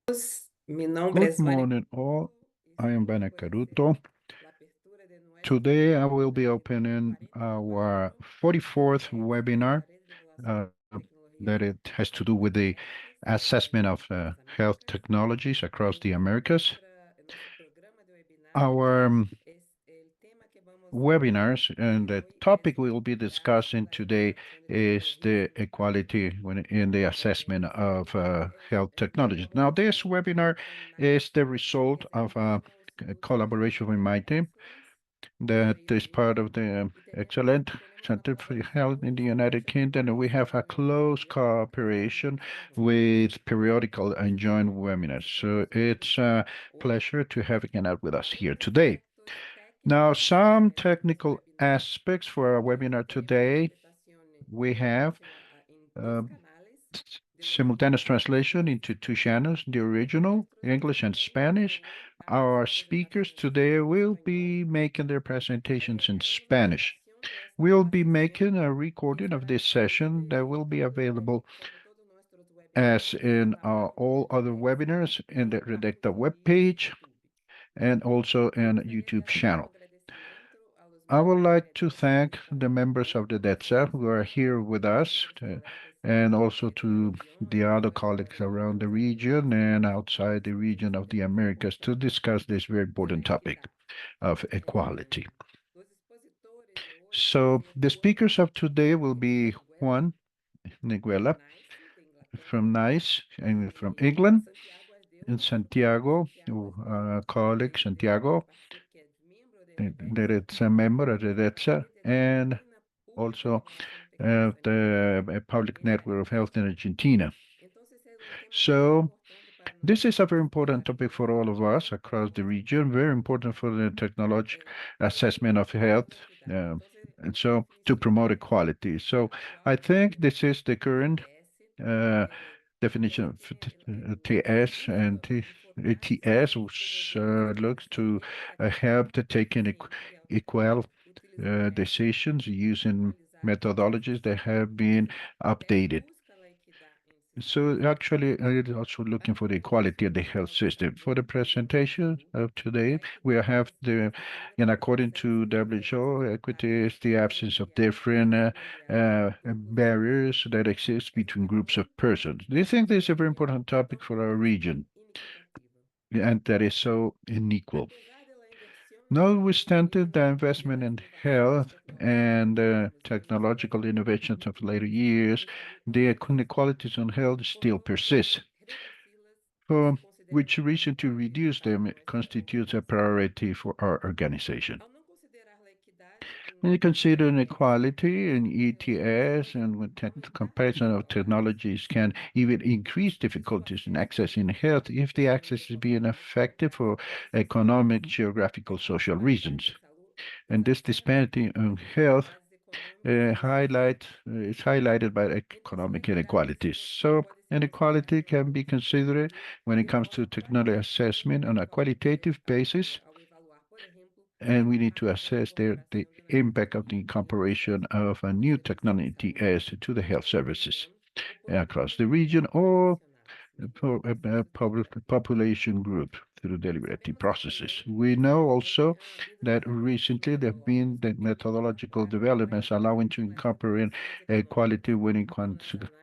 Mi nombre Good es Vane morning, all. y I am sí, Bene pues Caruto. la apertura de nuestro Today, I will be webinar opening our 44 44th de la webinar Red de Evaluación uh, de Tecnologías that en it las has to do with the Américas, assessment of las health Américas, technologies across y the Americas. nuestro programa de webinar Our es el tema que vamos a webinars and ver the hoy es topic we will be inequidades en discussing la today implementación de is the tecnologías en health. equality in the assessment of Este health technologies. Now, this colaboración webinar con is the MIT result of a desempeñamos los collaboration with departamentos de MIT operações del that Reino is Unido part of the y excellent tenemos la Center for Health colaboración in de the United servicios Kingdom, and we médicos have a de close Europa y de cooperation América Latina. with periodical and joint webinars. So Participamos it's a hoy pleasure to have you out with us here algunos today. aspectos Now, técnicos some de nuestro technical webinar. aspects for our webinar today. We have En dos uh, canales de simultaneous simultánea translation into two transmisión. channels, the original, Nuestros English and expositores de Spanish. hoy harán Our sus speakers presentaciones today en will español. be making their presentations in Haremos una Spanish. grabación de esta We'll be sesión making a que recording of estará this session that disponible will be available como todos nuestros as webinars en in la página de all other RedETSA webinars in the RedETSA y en webpage YouTube. and also in YouTube Gustaría hacer un channel. agradecimiento a los I would miembros de like to RedETSA que thank están the members of the presentes DETSA who are en here with us, diferentes partes and also de la to región the y other fuera colleagues de around the los region Américas and que outside the region of participen the de esta Americas to jornada discuss this very de la important topic equidad. of Eh, equality. los expositores de hoy van a So ser the Juan speakers of today will be Niguela Juan de Niguela NICE de Inglaterra from Nice and from y England, Santiago in Asdeu, Santiago, Santiago Asdeu, colleague Santiago, que es miembro de that RedETSA it's a member of the y la DETSA, Red de and Argentina Pública de also Información Técnica Sanitaria the Public en Network of Argentina. Health in Argentina. Entonces es un tema muy So importante para this is nosotros a very important destacar topic for all of us across the region, very important for the technological para assessment of promover health, la equidad. uh, Entonces, and una so to definición promote técnica equality. de la So I actual think this is the current TS, uh, definition ella of tiene el TS and objetivo de informarse TS, y which promover las looks to decisiones adecuadas help to take in beneficiarias, equal utilizando métodos decisions using atualizados de methodologies that estimación. have been Ella updated. busca la equidad en So sistema actually, I'm also a looking for the través de equality of the estudios health system. For the comparativos de la presentation OMS. of today, La we equidad have es the, and una according to serie de WHO, equity desigualdades is the absence of different mundiales barriers that exist es between groups of frecuente persons. Do you think this is a very important topic for our totalmente region? inequitativa. And that is so unequal. Apesar de la inversión Notwithstanding significativa the de investment las in innovaciones health tecnológicas and en los últimos años, technological innovations of later years, el the currículo inequalities on health por still no hacer persist. reducirlas For se considera which como reason to reduce them prioritario it en nuestra constitutes a organización. priority for our organization. Ao não considerar a equidade When you em consider ETS, inequality in redução ETS de and when comparison of qualidade technologies can even increase se o difficulties in acesso accessing health if the seja access is being desequilibrado, effective for economic, geographical, social qualidade reasons. de saúde, de And this saúde disparity in e health desigualdades econômicas e sociais. is highlighted by Então, se a economic equidade em inequalities. situação So pode ser inequality considerada can be considered when it comes to technology assessment on a qualitative basis, ao evaluar, por exemplo, and we need to a assess the incorporação de novas impact of the tecnologias incorporation of a aos new serviços de technology saúde as to the health na services região ou por across the grupos region or populacionais mediante for a processos deliberativos. population group through deliberative Sabemos que processes. também We know also a vida that desafios recently there have been the methodological developments allowing to com as incorporate implicações econômicas equality com as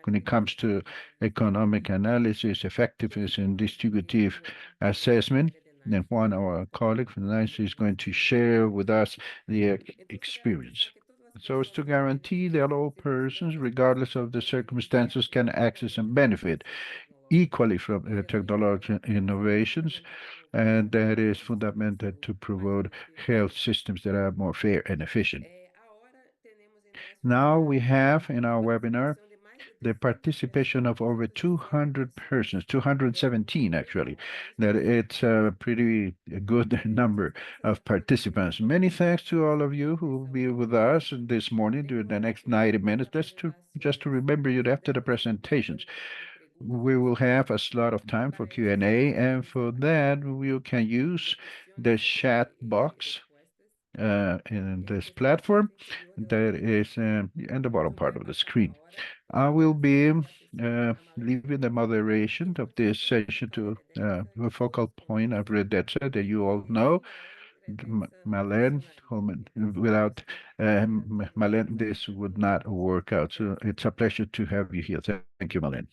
when it análises comes to economic analysis, effectiveness, and distributive Juan, assessment. colega de Then NICE, Juan, our colleague from the NICE, is going to share with us the então se experience. garantizar que todas as So as to pessoas tenham guarantee that all disponibilidade persons, de regardless acesso of the e circumstances, can acesso a access and benefit inovações tecnológicas equally from será technology innovations, fundamental para promover and that is um sistema de fundamental to saúde mais promote eficiente e health eficaz. systems that are more fair and efficient. Agora temos em nosso Now we webinar have in a our webinar participação de mais de the 300 participation of pessoas, over 217 200 pessoas persons, de alguns 217 actually, diferentes países that it's a pretty good number participantes of estão participants. incluindo Many thanks to all of you profissionais who de will be with saúde, us this morning during the next 90 tecnólogos, minutes. Just to apresentações, remember you that after the presentations, we will have a slot of time for Q&A, and for that, you can use de the questiones chat e box respostas. in que this está platform distribuido that is in the bottom part Entonces, of the hasta screen. ahora I will las be inequalities leaving the amarillo moderation y of this rojo session to the focal son point of positivos. RedETSA that you all El know, lema hoy, RedETSA Malen, personalized. without Ahora tenemos Malen, a this would Vania not por work out. So it's a pleasure to have you here. Thank you, Malen.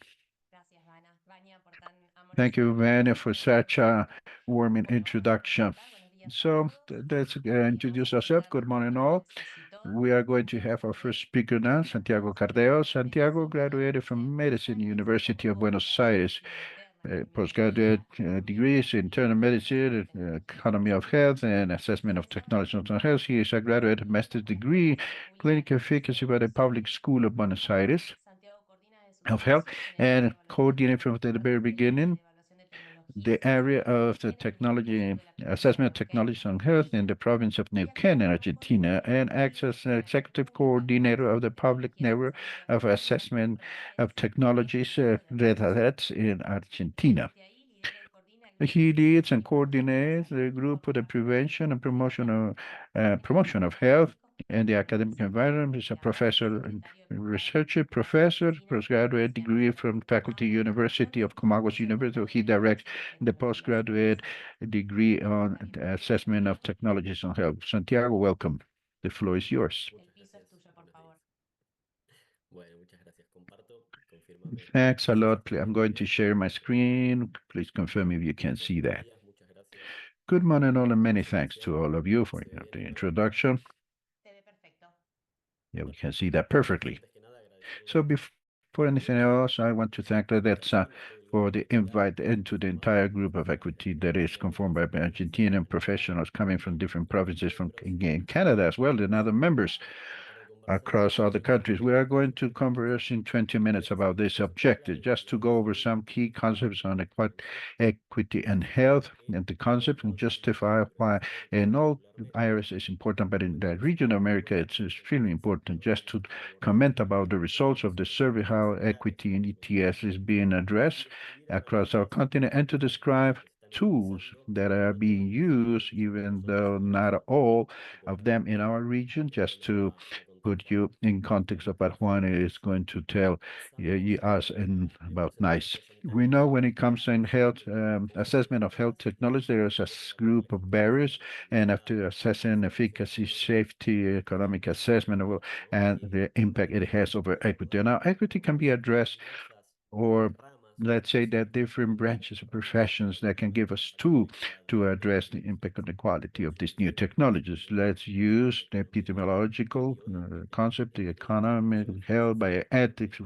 Gracias, Vania, por tan Thank amorosa you, Vania, for introducción. such a warming Bueno, ¿qué introduction. tal? Buenos días a So todos. let's Hoy vamos introduce a ourselves. tener Good morning, a all. todos y We todas are going to have our first de speaker now, Santiago Cardeo. Santiago medicina graduated from Medicine University of o Buenos Aires, medicina interna, epidemiología, postgraduate economía, degrees in internal y medicine, economy of health, and assessment of technology of health. He is a graduate master's degree, clinical efficacy by the Public School of Buenos Aires Santiago coordina de of Health, Supervisión en el área de and evaluación de coordinated from the very tecnología, beginning de evaluación de the tecnologías area of the en el Ministerio technology de la Comunidad assessment de of Neuquén, technology on health in the province of y actual Neuquén in Argentina, coordinador and de acts as executive Pública y coordinator of the Accesible public Tecnologías en network Salud y of Enfermería, assessment of RedETS, technologies, en Argentina. RedETSA in Argentina. Desde ahí lidera y coordina el grupo He de leads and investigación y coordinates the desarrollo group for the sobre prevention and promotion of mecanismos health biológicos in the para academic prevención y environment. He's a avance professor and sanitario aplicado researcher, en professor, medicina, postgraduate se degree aplica from Faculty a University of Comagos evaluación University. He conjunta directs de the tecnologías. postgraduate degree on Dale, assessment of technologies on health. Santiago, welcome. The floor is yours. el piso es tuyo, por favor. Bueno, muchas gracias. Comparto. Confírmame Thanks a si se lot. escucha I'm bien going y to se ve. share my screen. Please confirm if you can Bueno, see buenos that. días, muchas gracias Good morning, por all, la and many thanks to presentación. all of you for ¿Se ve bien the el video? introduction. Se ve perfecto. Yeah, we can see Perfecto. that Bueno, perfectly. antes que nada agradecerles So before al anything grupo else, I want to thank RedETSA Argentina, a todo el for grupo the equidad invite into the conformado entire por group of equity profesionales that is conformed by médicos, Argentinian investigadores professionals coming from different y provinces from miembros in Canada as well, and other members para tratar de conversar across other sobre countries. We este are going to objetivo converse in 20 minutes RedETSA, about this que es lograr objective, una just to go over alimentación some key concepts on sustentable equity and health en and the todo concepts el and norte de América, justify pero en why in Sudamérica all particularmente, areas is important, but in porque the es region of muy America, it's importante extremely que important Santiago just to haya estado comment about the en results of the Medicina survey, how Universidad equity in ETS is Argentina being y addressed describir a across our RedETSA continent, and to como algo describe que están tools utilizando that are no todos being los used, países, no even todas las though not universidades, all y of contar un them in poco our region, para just ponerlos to a put contexto. you in context about what it is going to tell Pensamos us and en about presentar NICE. tres We know unidades when it comes in health enfocadas assessment of health technology, there is a group of barriers, and after assessing efficacy, safety, economic assessment, and the impact it has over equity. Now, equity can be addressed, diversas or ramas let's say that different de branches of la professions that can give us para la tool equidad to address the impact on the quality of these new technologies. Let's use the epidemiological y hoy concept, the elegimos economic, health, bioethics,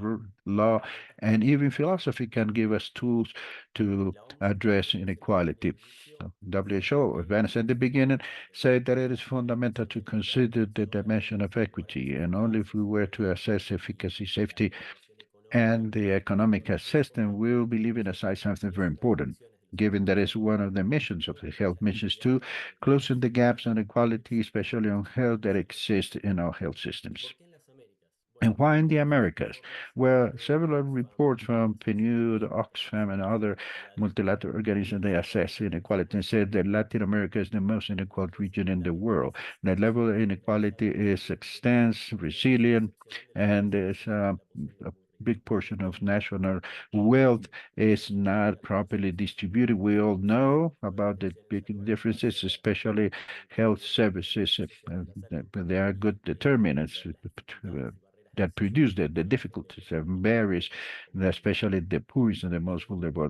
law, herramientas and even para philosophy can give us tools to la OMS address hace poco un inequality. inicio WHO, de advanced at the beginning, said that it is la fundamental evaluación to de equidad consider the sobre dimension of equity, and only if we were to assess efficacy, y la safety, recuperación económica and the y economic social assistance, we will be leaving aside something y es very una de las important, misiones de los given that ODS it's one of the missions of tener the una health brecha de missions equidad to entre las closing the gaps regiones on y equality, sus especially on health that habitantes. exist in our health ¿Y systems. por qué en las Américas? And Bueno, why in the según Americas? reportes Well, de several Oxfam reports from PNUD, y Oxfam, and organizaciones other multilaterales multilateral organizations, they señalan assess que inequality and said that Latin America is the most unequal region in the world. The level of inequality is extensive, tiene una resilient, percepción de la and riqueza there's de a la población a muy rica. big portion of national wealth is not properly distributed. We all know Bueno, about the menciones big algunas de las differences, causas especially del health empobramiento services. social que hacen There are good determinants las dificultades y barreras de that acceso produce the a los difficulties derechos and básicos barriers, como la salud. especially the poorest and the most vulnerable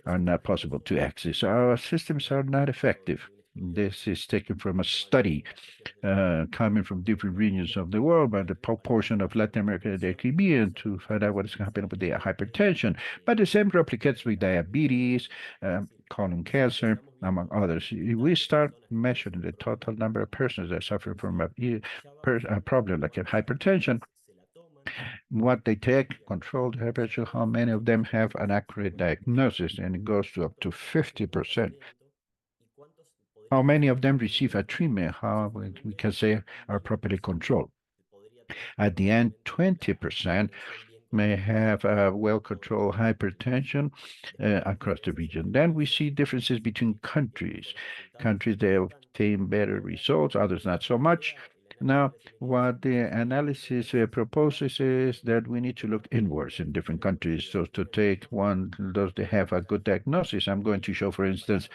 are not Presentarles possible to algunos access. Our ejemplos systems are not tomados effective. de un estudio This is taken from a anual study de las regiones del mundo coming from different sobre regions cómo of the world, la but the inequalidad proportion of Latin en America and the relación Caribbean a to los find out what is índices happening with the de, hypertension. But the de same replicates with mortalidad y diabetes, es decir, colon si cancer, empezamos among viendo others. el If total we de start personas que padecen measuring un the problema total number of persons that suffer from ya vamos viendo like cuántas hypertension, pastillas se la toman, what they take, y ahí control the temperature, nosotros how many of them have an accurate podemos pensar diagnosis, and it goes to up to cuántos reciben un 50%. tratamiento y cuántos How podrían many recibir of un them receive a tratamiento treatment, y how we seguramente can say un are properly 20% controlled. podría tener At the end, probablemente la 20% presión bien may controlada have a en todo el well-controlled mundo. hypertension Después, across the diferencias region. entre Then we países see differences between y countries. con resultados Countries that obtain better results, others not so much. Now, what the analysis proposes is that we need to look inwards in different countries. So to take one, does they have a good diagnosis? I'm going to show, for instance,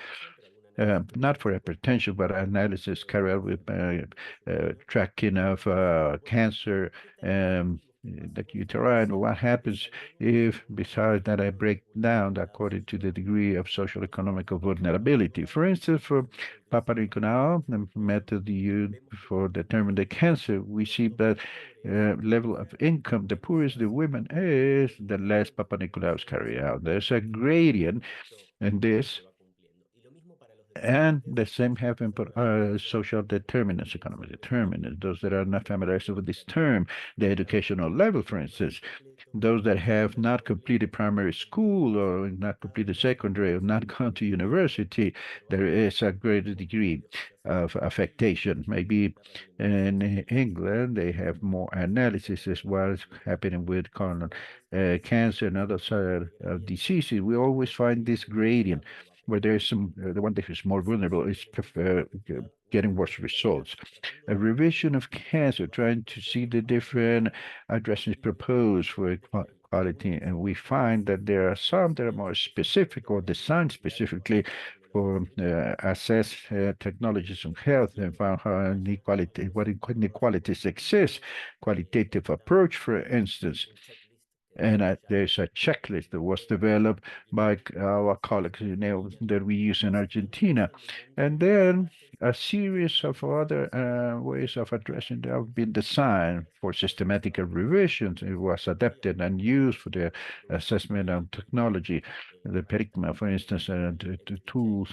not for hypertension, but analysis carried out with tracking of cancer, the uterine. What happens if, besides that, I break down according to the degree of social economical vulnerability? For instance, for Papa Nicolau, the method used for determining the cancer, we see that level of income, the poorest the women is, the less Papa Nicolau is carried out. There's a gradient in this, and the same happen for social determinants, economic determinants, those that are not familiarized with this term, the educational level, for instance, those that have not completed primary school or not completed secondary or not gone to university, there is a greater degree of affectation. Maybe in England, they have more analysis as well as happening with colon cancer and other sort of diseases. We always find this gradient where there is some, the one that is more vulnerable is getting worse results. A revision of cancer, trying to see the different addresses proposed for quality, and we find that there are some that are more specific or designed specifically for assess technologies of health and found how inequality, what inequalities exist, qualitative approach, for instance. And there's a checklist that was developed by our colleagues, that we use in Argentina. And then a series of other ways of addressing that have been designed for systematic revisions. It was adapted and used for the assessment of technology. The Perigma, for instance, the tools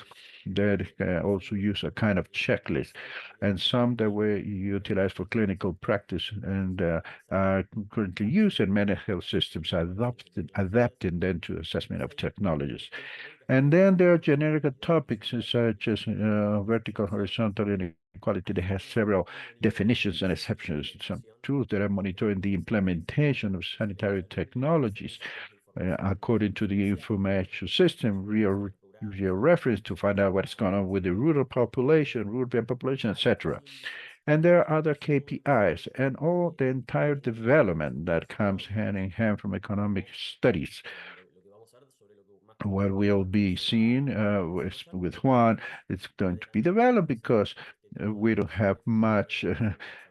that also use a kind of checklist, and some that were utilized for clinical practice and are currently used in many health systems, adapting them to assessment of technologies. And then there are generic topics such as vertical, horizontal inequality. They have several definitions and exceptions. Some tools that are monitoring the implementation of sanitary technologies according to the information system, real reference to find out what's going on with the rural population, etc. And there are other KPIs and all the entire development that comes hand in hand from economic studies. What we'll be seeing with Juan, it's going to be developed because we don't have much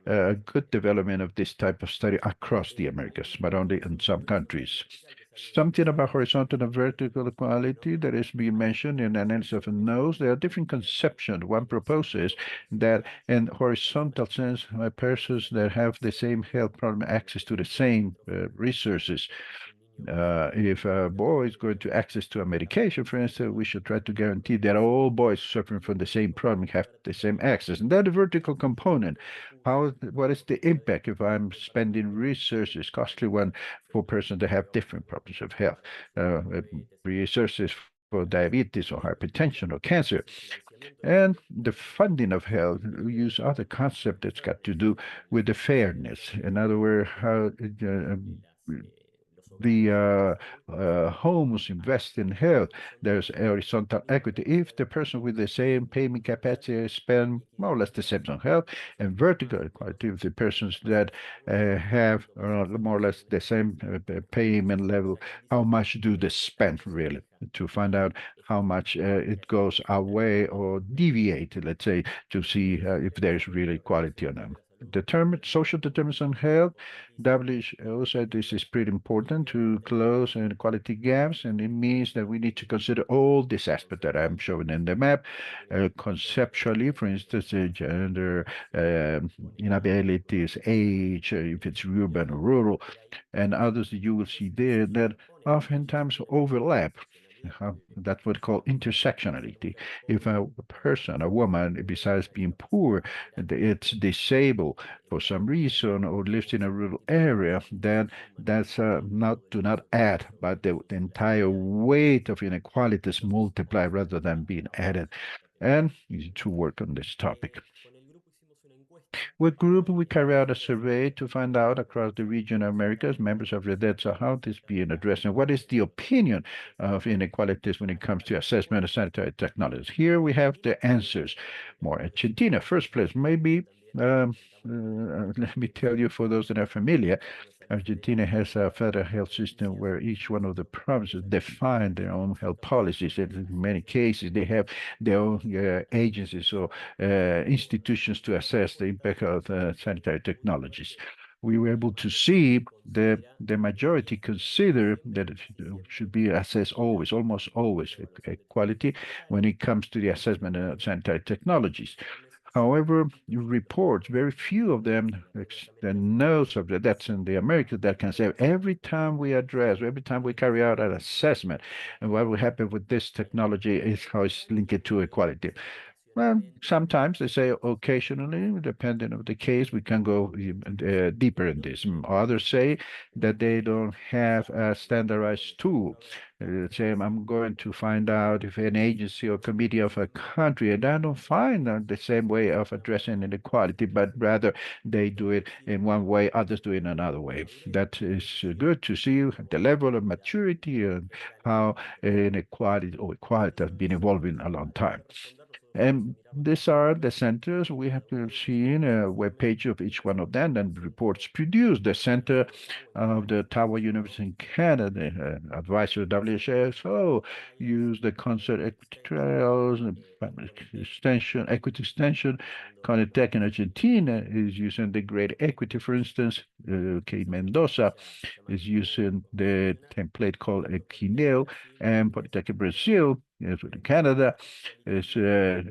good development of this type of study across the Americas, but only in some countries. Something about horizontal and vertical equality that is being mentioned in analysis of nodes. There are different conceptions. One proposes that in horizontal sense, persons that have the same health problem access to the same resources. If a boy is going to access to a medication, for instance, we should try to guarantee that all boys suffering from the same problem have the same access. And that vertical component, what is the impact if I'm spending resources, costly one, for persons that have different problems of health, resources for diabetes or hypertension or cancer. And the funding of health, we use other concept that's got to do with the fairness. In other words, how the homes invest in health. There's horizontal equity. If the person with the same payment capacity spend more or less the same on health, and vertical equality, if the persons that have more or less the same payment level, how much do they spend really, to find out how much it goes away or deviate, let's say, to see if there's really equality or not. Social determinants on health. WHO said this is pretty important to close inequality gaps, and it means that we need to consider all these aspects that I'm showing in the map. Conceptually, for instance, gender, inabilities, age, if it's urban or rural, and others that you will see there that oftentimes overlap. That's what we call intersectionality. If a person, a woman, besides being poor, it's disabled for some reason or lives in a rural area, then that's not do not add, but the entire weight of inequalities multiply rather than being added. And you need to work on this topic. What group we carry out a survey to find out across the region of Americas, members of RedETSA, how this being addressed and what is the opinion of inequalities when it comes to assessment of sanitary technologies. Here we have the answers. More Argentina, first place, maybe. Let me tell you, for those that are familiar, Argentina has a federal health system where each one of the provinces define their own health policies. And in many cases, they have their own agencies or institutions to assess the impact of sanitary technologies. We were able to see the majority consider that it should be assessed always, almost always, equality when it comes to the assessment of sanitary technologies. However, reports, very few of them, the notes of that's in the Americas that can say every time we address, every time we carry out an assessment, and what will happen with this technology is how it's linked to equality. Well, sometimes they say occasionally, depending on the case, we can go deeper in this. Others say that they don't have a standardized tool. Say, I'm going to find out if an agency or committee of a country, and I don't find the same way of addressing inequality, but rather they do it in one way, others do it another way. That is good to see the level of maturity and how inequality or equality has been evolving a long time. And these are the centers. We have to see in a web page of each one of them and reports produced. The center of the Ottawa University in Canada, advisor WHO, use the concert equity trials, extension, equity extension. Conitec in Argentina is using the great equity, for instance. K. Mendoza is using the template called Equineo, and Polytech in Brazil, yes, with Canada, is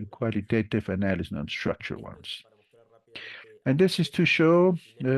qualitative analysis on structured ones. And this is to show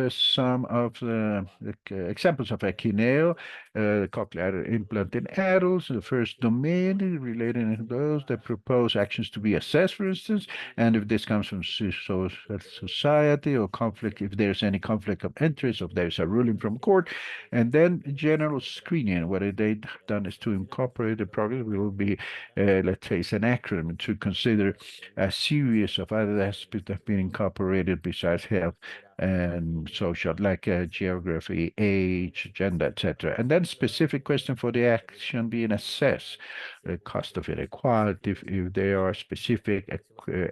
some of the examples of Equineo, cochlear implant in adults, the first domain relating to those that propose actions to be assessed, for instance, and if this comes from society or conflict, if there's any conflict of interest, if there's a ruling from court, and then general screening. What they've done is to incorporate the program will be, let's say, it's an acronym to consider a series of other aspects that have been incorporated besides health and social, like geography, age, gender, etc. And then specific question for the action being assessed, the cost of inequality, if there are specific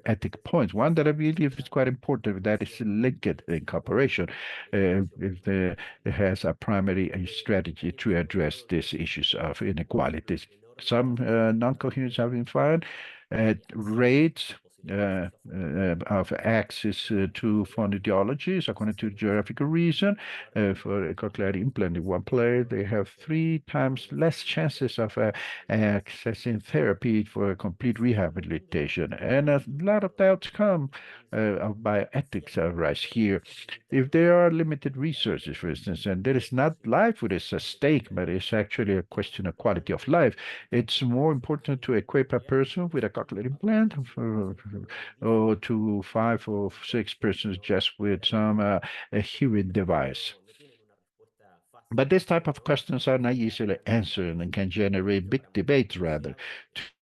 ethic points. One that I believe is quite important, that is linked in cooperation, if it has a primary strategy to address these issues of inequalities. Some non-coherence have been found at rates of access to fund ideologies according to geographical region. For a cochlear implant in one player, they have 3 times less chances of accessing therapy for a complete rehabilitation. And a lot of doubts come of bioethics arise here. If there are limited resources, for instance, and there is not life which is at stake, but it's actually a question of quality of life, it's more important to equip a person with a cochlear implant or to 5 or 6 persons just with some a hearing device. But this type of questions are not easily answered and can generate big debates rather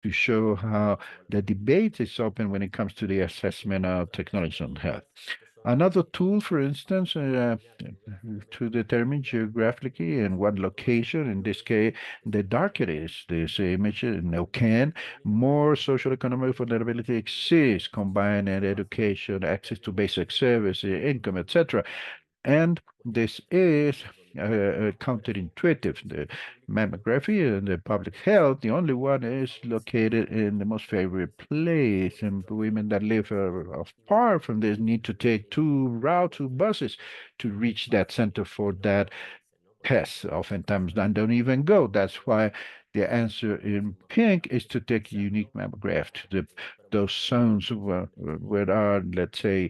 to show how the debate is open when it comes to the assessment of technology on health. Another tool, for instance, to determine geographically in one location, in this case, the darker it is, this image, no can, more social economic vulnerability exists, combining education, access to basic services, income, etc. And this is counterintuitive. The mammography and the public health, the only one is located in the most favorite place, and women that live far from this need to take 2 routes, 2 buses to reach that center for that tests oftentimes don't even go. That's why the answer in pink is to take unique mammograph to those zones where are, let's say,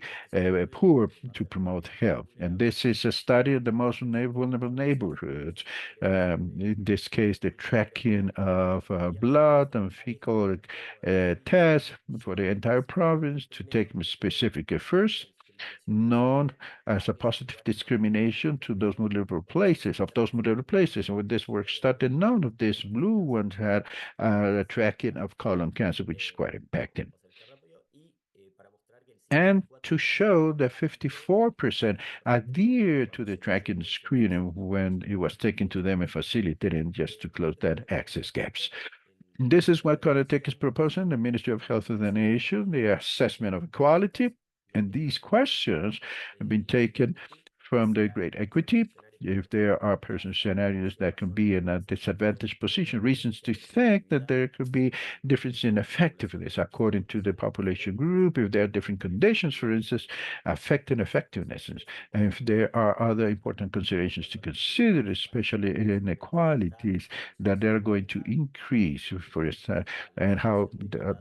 poor to promote health. And this is a study of the most vulnerable neighborhoods. In this case, the tracking of blood and fecal tests for the entire province to take specific first known as a positive discrimination to those multiple places, of those multiple places. And when this work started, none of these blue ones had a tracking of colon cancer, which is quite impacting. and to show that 54% adhere to the tracking screening when it was taken to them and facilitated just to close that access gaps. This is what Conatec is proposing, the Ministry of Health of the nation, the assessment of equality. And these questions have been taken from the great equity. If there are person scenarios that can be in a disadvantaged position, reasons to think that there could be difference in effectiveness according to the population group, if there are different conditions, for instance, affecting effectiveness, and if there are other important considerations to consider, especially inequalities that they're going to increase, for instance, and how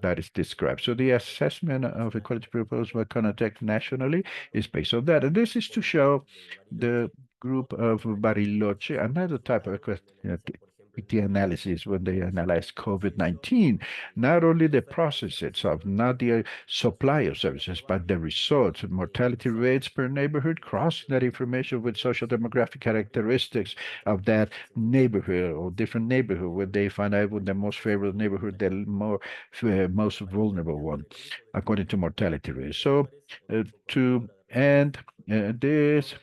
that is described. So the assessment of equality proposed by Conatec nationally is based on that. And this is to show the group of Bariloche, another type of equity analysis when they analyze COVID-19, not only the process itself, not the supply of services, but the results, mortality rates per neighborhood, cross that information with social demographic characteristics of that neighborhood or different neighborhood, where they find out what the most favorable neighborhood, the most vulnerable one, according to mortality rate. So to end this,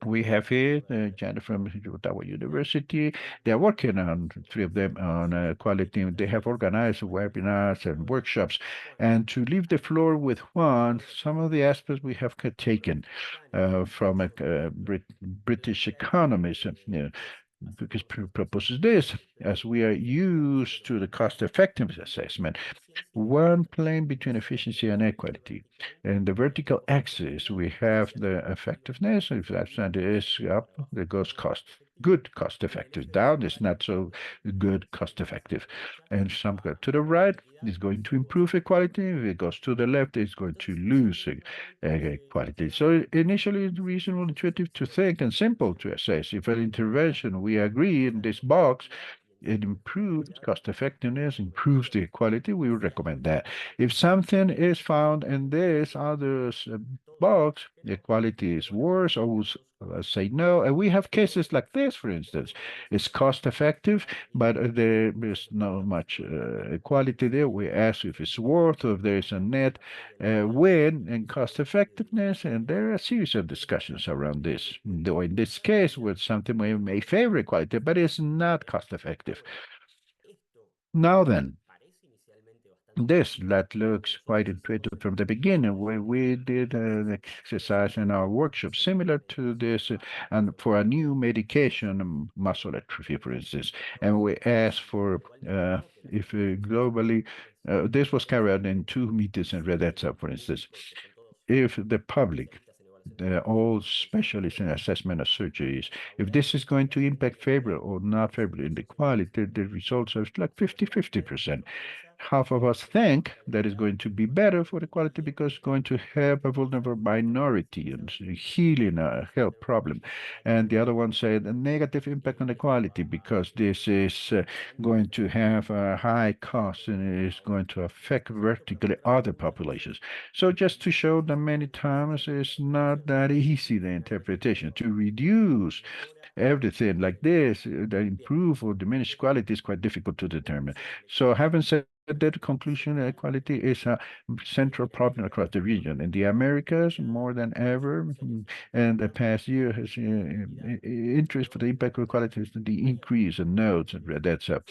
we have here Janet from Ottawa University. They are working on three of them on quality. They have organized webinars and workshops. And to leave the floor with one, some of the aspects we have taken from a British economist, because proposes this, as we are used to the cost effectiveness assessment, one plane between efficiency and equality. In the vertical axis, we have the effectiveness. If that is up, there goes cost. Good cost effective. Down is not so good cost effective. And some go to the right is going to improve equality. If it goes to the left, it's going to lose equality. So initially, it's reasonable, intuitive to think and simple to assess. If an intervention we agree in this box, it improves cost effectiveness, improves the quality, we would recommend that. If something is found in this other box, the quality is worse, or we'll say no. And we have cases like this, for instance. It's cost effective, but there is not much quality there. We ask if it's worth, or if there is a net win in cost effectiveness, and there are a series of discussions around this. Though in this case, with something we may favor quality, but it's not cost effective. Now then, this that looks quite intuitive from the beginning. We did an exercise in our workshop similar to this, and for a new medication, muscle atrophy, for instance, and we asked for if globally, this was carried out in 2 meetings in RedETSA, for instance, if the public, all specialists in assessment of surgeries, if this is going to impact favorably or not favorably in the quality, the results are like 50-50%. Half of us think that is going to be better for the quality because it's going to help a vulnerable minority and healing a health problem. And the other one said a negative impact on the quality because this is going to have a high cost and it is going to affect vertically other populations. So just to show that many times it's not that easy, the interpretation. To reduce everything like this, that improve or diminish quality is quite difficult to determine. So having said that, conclusion, equality is a central problem across the region. In the Americas, more than ever, and the past year has interest for the impact of equality is the increase in nodes and RedETSA.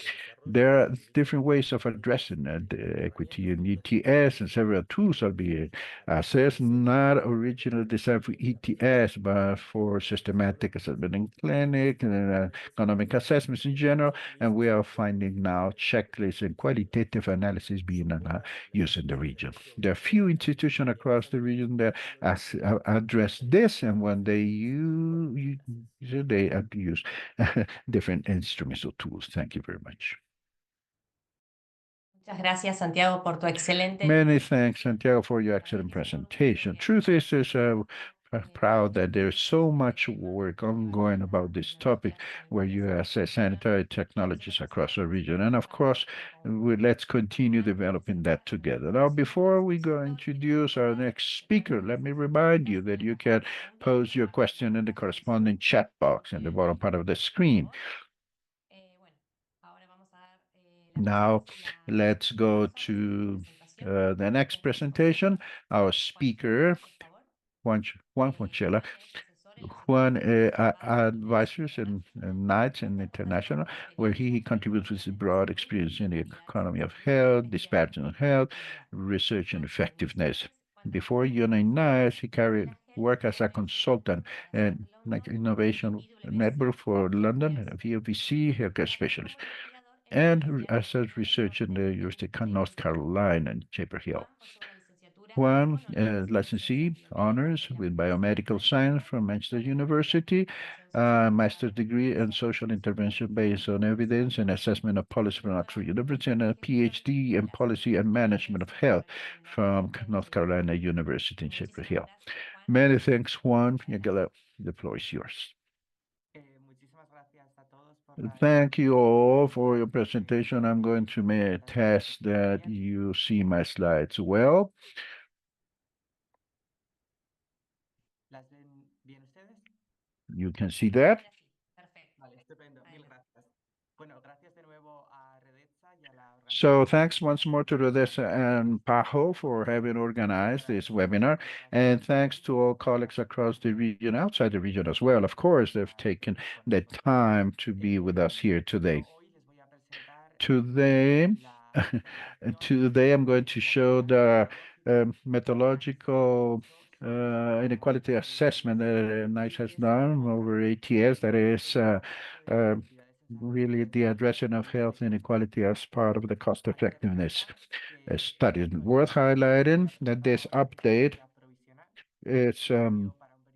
There are different ways of addressing the equity in ETS, and several tools are being assessed, not originally designed for ETS, but for systematic assessment in clinic and economic assessments in general. And we are finding now checklists and qualitative analysis being used in the region. There are few institutions across the region that address this, and when they use they use different instruments or tools. Thank you very much. Muchas gracias, Santiago, por tu excelente. Many thanks, Santiago, for your excellent presentation. Truth is proud that there's so much work ongoing about this topic where you assess sanitary technologies across the region. And of course, let's continue developing that together. Now, before we go introduce our next speaker, let me remind you that you can pose your question in the corresponding chat box in the bottom part of the screen. Now, let's go to The next presentation, our speaker, Juan Fonchella, Juan advisors and Knights and International, where he contributes with his broad experience in the economy of health, disparity in health, research and effectiveness. Before joining Knights, he carried work as a consultant and like innovation network for London, a VOVC healthcare specialist, and as a researcher in the University of North Carolina in Chapel Hill. Juan, licensee, honors with biomedical science from Manchester University, master's degree in social intervention based on evidence and assessment of policy from Oxford University, and a PhD in policy and management of health from North Carolina University in Chapel Hill. Many thanks, Juan. The floor is yours. Thank you all for your presentation. I'm going to make a test that you see my slides well. You can see that. So thanks once more to RedETSA and PAHO for having organized this webinar, and thanks to all colleagues across the region, outside the region as well. Of course, they've taken the time to be with us here today. Today, today I'm going to show the methodological inequality assessment that NICE has done over 8 years. That is really the addressing of health inequality as part of the cost effectiveness study. Worth highlighting that this update is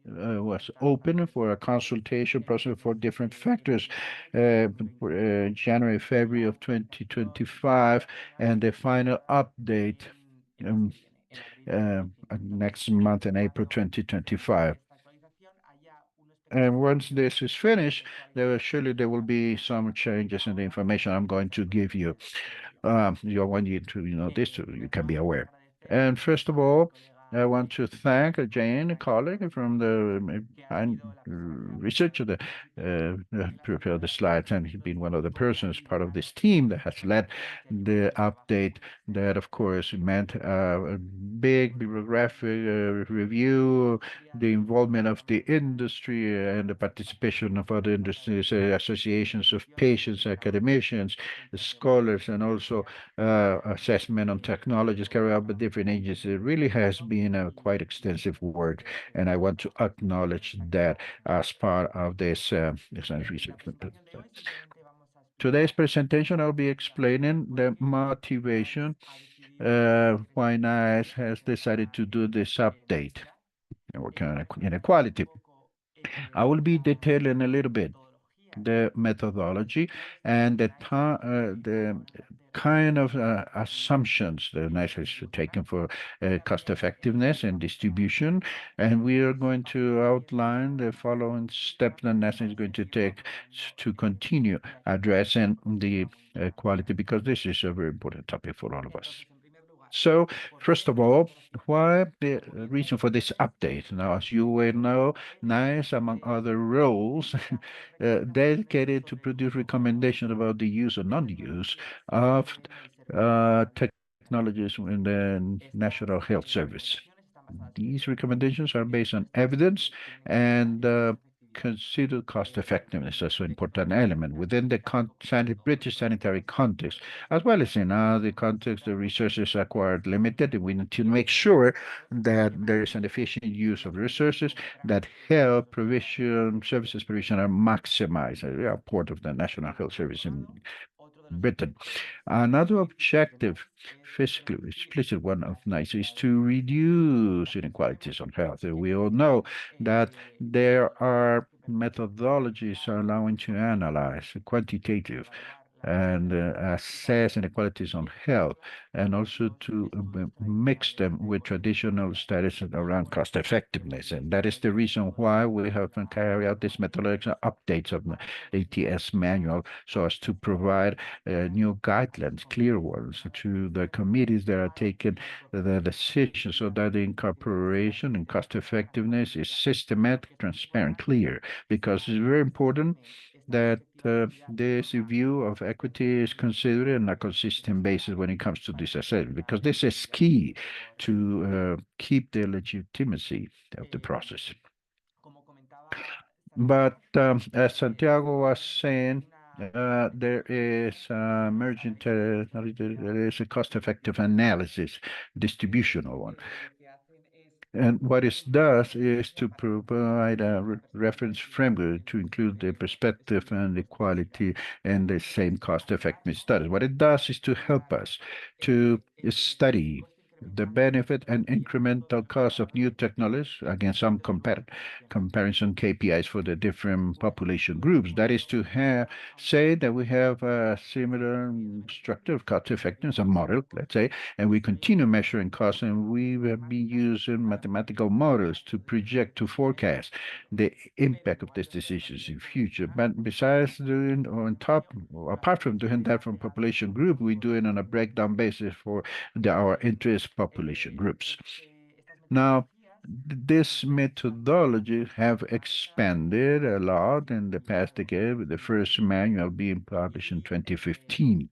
was open for a consultation process for different factors January, February of 2025, and the final update um, next month in April 2025. And once this is finished, surely there will be some changes in the information I'm going to give you. You want you to this so you can be aware. And first of all, I want to thank Jane, a colleague from the researcher that prepared the slides, and he's been one of the persons part of this team that has led the update. That, of course, meant a big bibliographic review, the involvement of the industry, and the participation of other industries, associations of patients, academicians, scholars, and also assessment on technologies carried out by different agencies. It really has been a quite extensive work, and I want to acknowledge that as part of this research. Today's presentation, I'll be explaining the motivation why NICE has decided to do this update working on inequality. I will be detailing a little bit the methodology and the kind of assumptions the NICE has taken for cost effectiveness and distribution. And we are going to outline the following steps that NICE is going to take to continue addressing the quality, because this is a very important topic for all of us. So, first of all, why the reason for this update? Now, as you will know, NICE, among other roles, dedicated to produce recommendations about the use or non-use of technologies in the National Health Service. These recommendations are based on evidence and consider cost effectiveness as an important element within the British sanitary context, as well as in other contexts. The resources acquired limited, and we need to make sure that there is an efficient use of resources, that health provision, services provision are maximized. We are part of the National Health Service in Britain. Another objective, physically explicit one of NICE, is to reduce inequalities on health. We all know that there are methodologies allowing to analyze quantitative and assess inequalities on health, and also to mix them with traditional studies around cost effectiveness. And that is the reason why we have carried out this methodological updates of the ATS manual, so as to provide new guidelines, clear ones, to the committees that are taking the decisions, so that the incorporation and cost effectiveness is systematic, transparent, clear, because it's very important that this view of equity is considered on a consistent basis when it comes to this assessment, because this is key to keep the legitimacy of the process. But as Santiago was saying, there is emergent, there is a cost-effective analysis, distributional one. And what it does is to provide a reference framework to include the perspective and the quality and the same cost-effective studies. What it does is to help us to study the benefit and incremental cost of new technologies against some comparison KPIs for the different population groups. That is to say that we have a similar structure of cost effectiveness, a model, let's say, and we continue measuring costs, and we will be using mathematical models to project, to forecast the impact of these decisions in future. But besides doing on top, or apart from doing that from population group, we do it on a breakdown basis for our interest population groups. Now, this methodology have expanded a lot in the past decade, with the first manual being published in 2015.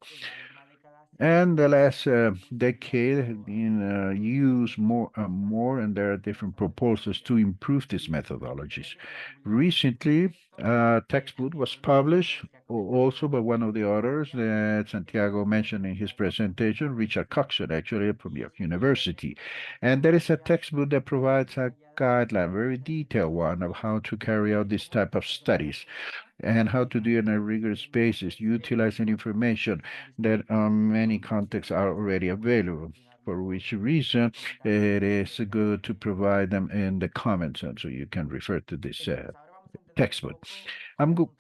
And the last decade has been used more and more, and there are different proposals to improve these methodologies. Recently, a textbook was published also by one of the authors that Santiago mentioned in his presentation, Richard Coxon, actually from York University. And there is a textbook that provides a guideline, very detailed one, of how to carry out this type of studies and how to do it on a rigorous basis, utilizing information that many contexts are already available, for which reason it is good to provide them in the comments, and so you can refer to this textbook.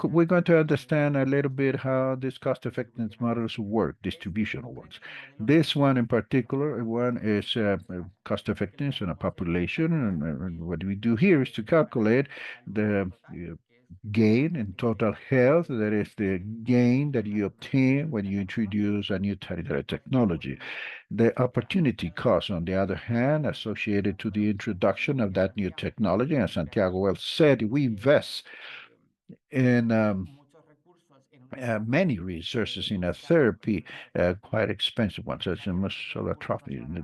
We're going to understand a little bit how these cost effectiveness models work, distributional ones. This one in particular, one is cost effectiveness in a population, and what we do here is to calculate the gain in total health. That is the gain that you obtain when you introduce a new sanitary technology. The opportunity cost, on the other hand, associated to the introduction of that new technology, as Santiago well said, we invest in many resources in a therapy, quite expensive ones, such as muscular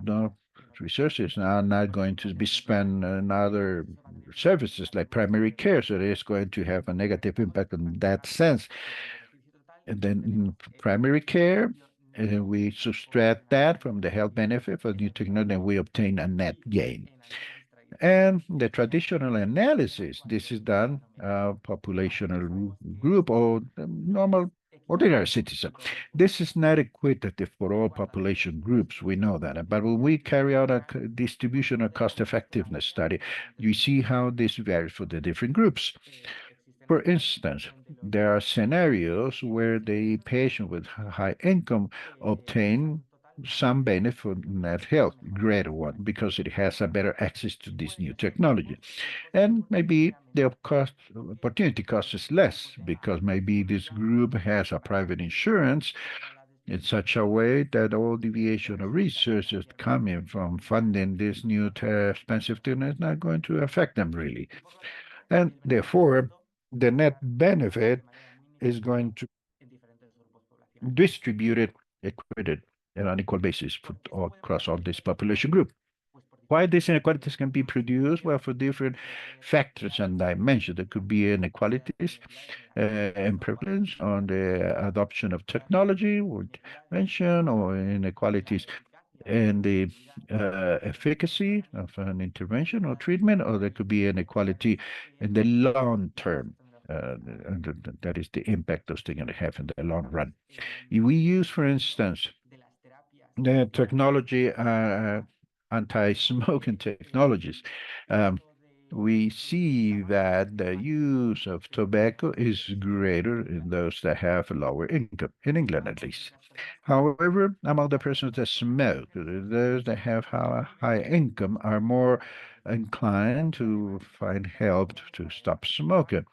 no resources are not going to be spent on other services like primary care, so it is going to have a negative impact in that sense. And then in primary care, we subtract that from the health benefit for new technology, and we obtain a net gain. And the traditional analysis, this is done populational group or normal ordinary citizen. This is not equitative for all population groups, we know that. But when we carry out a distribution or cost effectiveness study, you see how this varies for the different groups. For instance, there are scenarios where the patient with high income obtain some benefit for net health, greater one, because it has a better access to this new technology. And maybe the opportunity cost is less, because maybe this group has a private insurance in such a way that all deviation of resources coming from funding this new expensive thing is not going to affect them really. And therefore, the net benefit is going to distribute it equited on an equal basis for across all this population group. Why these inequalities can be produced? Well, for different factors and dimensions. There could be inequalities and prevalence on the adoption of technology or intervention, or inequalities in the efficacy of an intervention or treatment, or there could be inequality in the long term. And that is the impact those things going to have in the long run. If we use, for instance, the technology, anti-smoking technologies, we see that the use of tobacco is greater in those that have a lower income, in England at least. However, among the persons that smoke, those that have a high income are more inclined to find help to stop smoking.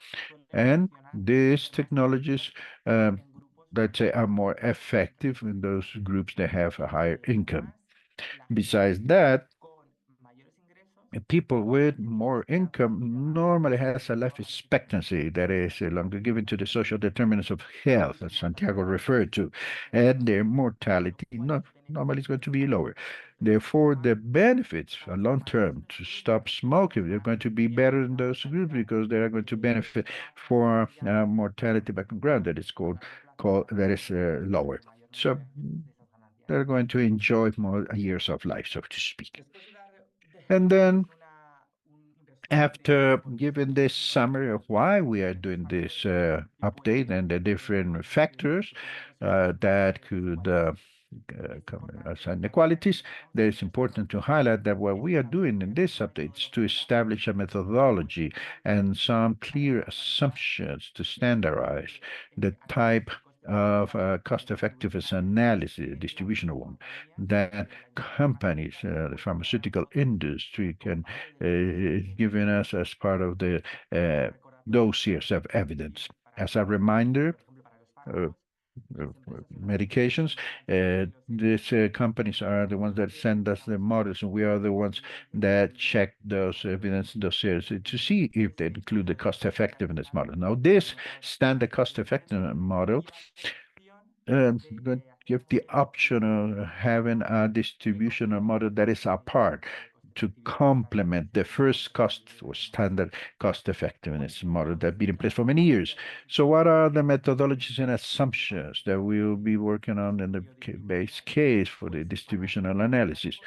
And these technologies, let's say, are more effective in those groups that have a higher income. Besides that, people with more income normally has a life expectancy that is longer, given to the social determinants of health, as Santiago referred to, and their mortality normally is going to be lower. Therefore, the benefits long term to stop smoking, they're going to be better in those groups because they are going to benefit for mortality background that is called that is lower. So they're going to enjoy more years of life, so to speak. And then after giving this summary of why we are doing this update and the different factors that could come as inequalities, there is important to highlight that what we are doing in this update is to establish a methodology and some clear assumptions to standardize the type of cost-effectiveness analysis, distributional one, that companies, the pharmaceutical industry can given us as part of the dossiers of evidence. As a reminder, uh, uh, medications. These companies are the ones that send us the models, and we are the ones that check those evidence dossiers to see if they include the cost effectiveness model. Now, this standard cost effectiveness model going to give the option of having a distributional model that is apart to complement the first cost or standard cost effectiveness model that been in place for many years. So what are the methodologies and assumptions that we will be working on in the base case for the distributional analysis?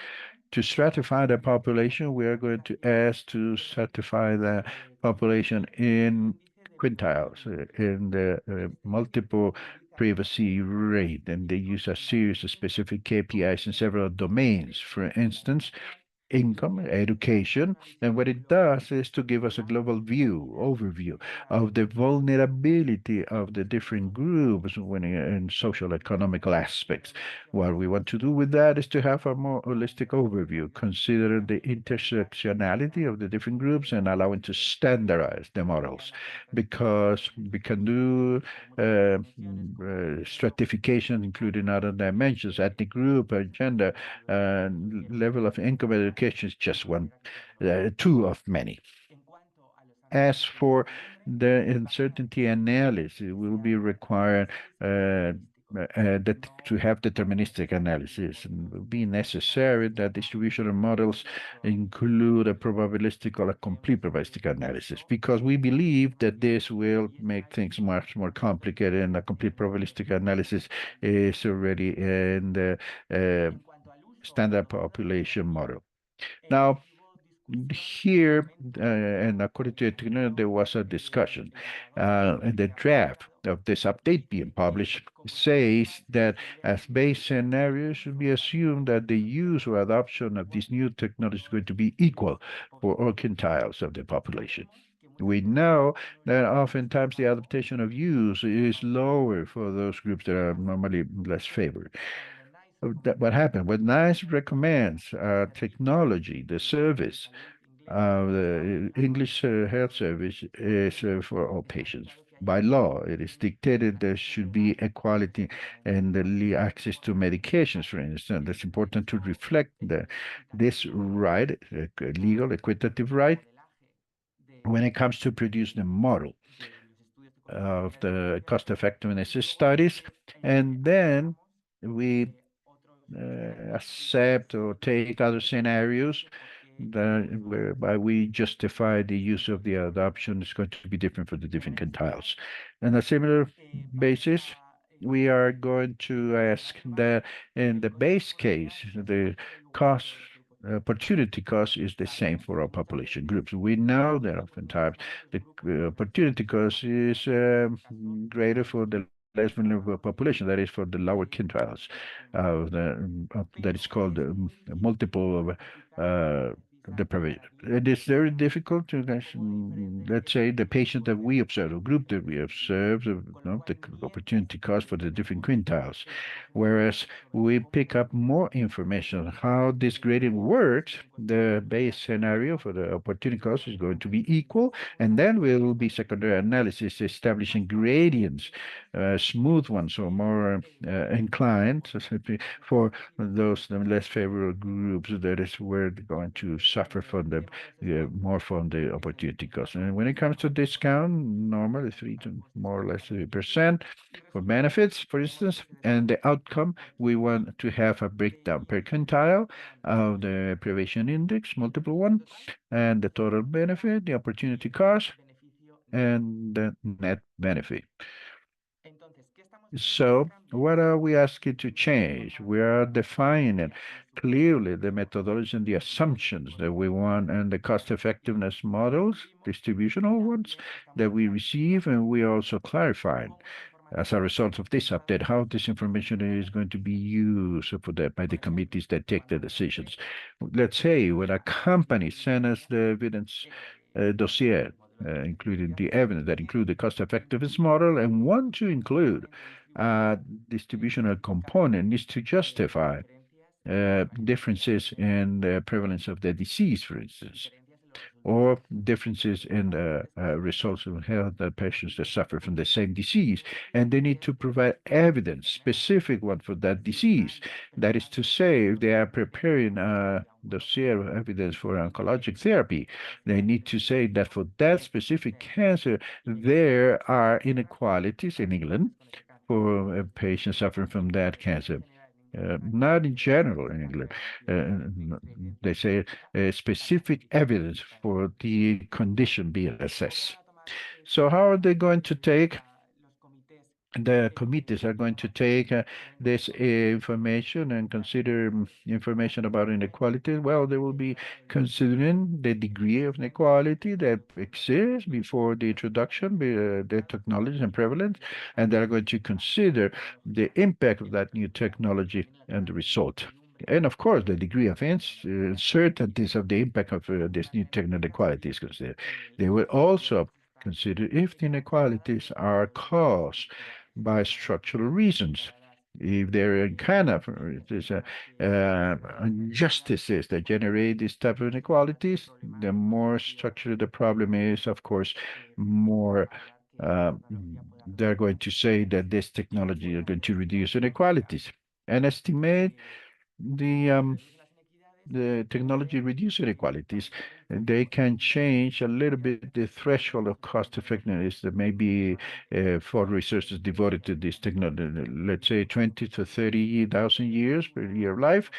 To stratify the population, we are going to ask to stratify the population in quintiles, in the multiple privacy rate, and they use a series of specific KPIs in several domains. For instance, income, education, and what it does is to give us a global overview of the vulnerability of the different groups when in social economical aspects. What we want to do with that is to have a more holistic overview, consider the intersectionality of the different groups and allowing to standardize the models, because we can do stratification, including other dimensions, ethnic group, gender, level of income, education is just one, two of many. As for the uncertainty analysis, it will be required that to have deterministic analysis, and will be necessary that distributional models include a probabilistic or a complete probabilistic analysis, because we believe that this will make things much more complicated, and a complete probabilistic analysis is already in the standard population model. Now, here, and according to it, there was a discussion. And the draft of this update being published says that as base scenario should be assumed that the use or adoption of this new technology is going to be equal for all quintiles of the population. We know that oftentimes the adaptation of use is lower for those groups that are normally less favored. What happened? When NICE recommends technology, the service, the English Health Service is for all patients. By law, it is dictated there should be equality and the access to medications, for instance. It's important to reflect this right, legal, equitative right, when it comes to produce the model of the cost effectiveness studies. And then we accept or take other scenarios that whereby we justify the use of the adoption is going to be different for the different quintiles. On a similar basis, we are going to ask that in the base case, the cost opportunity cost is the same for all population groups. We know that oftentimes the opportunity cost is greater for the less vulnerable population, that is for the lower quintiles, that is called multiple deprivation. It is very difficult to, let's say, the patient that we observe, the group that we observe, the opportunity cost for the different quintiles. Whereas we pick up more information on how this grading works, the base scenario for the opportunity cost is going to be equal, and then will be secondary analysis establishing gradients, smooth ones or more inclined for those less favorable groups. That is where they're going to suffer from the more from the opportunity cost. And when it comes to discount, normally 3 to more or less 3% for benefits, for instance, and the outcome, we want to have a breakdown per quintile of the privation index, multiple one, and the total benefit, the opportunity cost, and the net benefit. So, what are we asking to change? We are defining clearly the methodology and the assumptions that we want and the cost effectiveness models, distributional ones that we receive, and we are also clarifying as a result of this update how this information is going to be used for by the committees that take the decisions. Let's say when a company sends us the evidence dossier, including the evidence that include the cost effectiveness model and want to include distributional component needs to justify differences in the prevalence of the disease, for instance, or differences in the results of health that patients that suffer from the same disease. And they need to provide evidence, specific one for that disease. That is to say, if they are preparing a dossier of evidence for oncologic therapy, they need to say that for that specific cancer, there are inequalities in England for patients suffering from that cancer. Not in general in England. They say specific evidence for the condition being assessed. So how are they going to take the committees are going to take this information and consider information about inequality? Well, they will be considering the degree of inequality that exists before the introduction, the technology and prevalence, and they're going to consider the impact of that new technology and the result. And of course, the degree of uncertainties of the impact of this new technical inequality is considered. They will also consider if the inequalities are caused by structural reasons. If there are kind of there's injustices that generate this type of inequalities, the more structural the problem is, of course, more uh, they're going to say that this technology is going to reduce inequalities and estimate the technology reduce inequalities, and they can change a little bit the threshold of cost effectiveness that may be for resources devoted to this technology, let's say 20 to 30,000 years per year of life.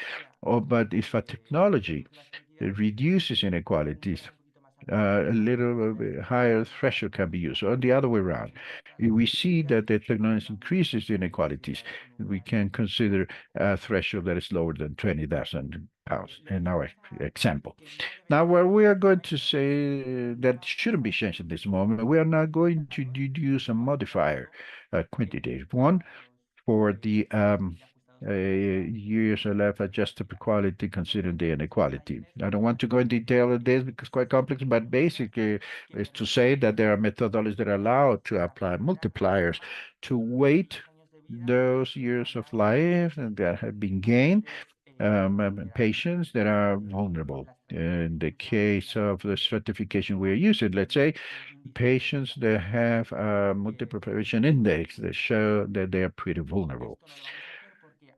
Or, but if a technology reduces inequalities, a little bit higher threshold can be used, or the other way around. If we see that the technology increases inequalities, we can consider a threshold that is lower than 20,000 pounds in our example. Now, what we are going to say that shouldn't be changed at this moment, we are not going to deduce a modifier, quantitative one, for the years of life adjusted equality considering the inequality. I don't want to go in detail on this because it's quite complex, but basically is to say that there are methodologies that allow to apply multipliers to weight those years of life that have been gained patients that are vulnerable. In the case of the stratification we're using, let's say patients that have a multiple preparation index that show that they are pretty vulnerable.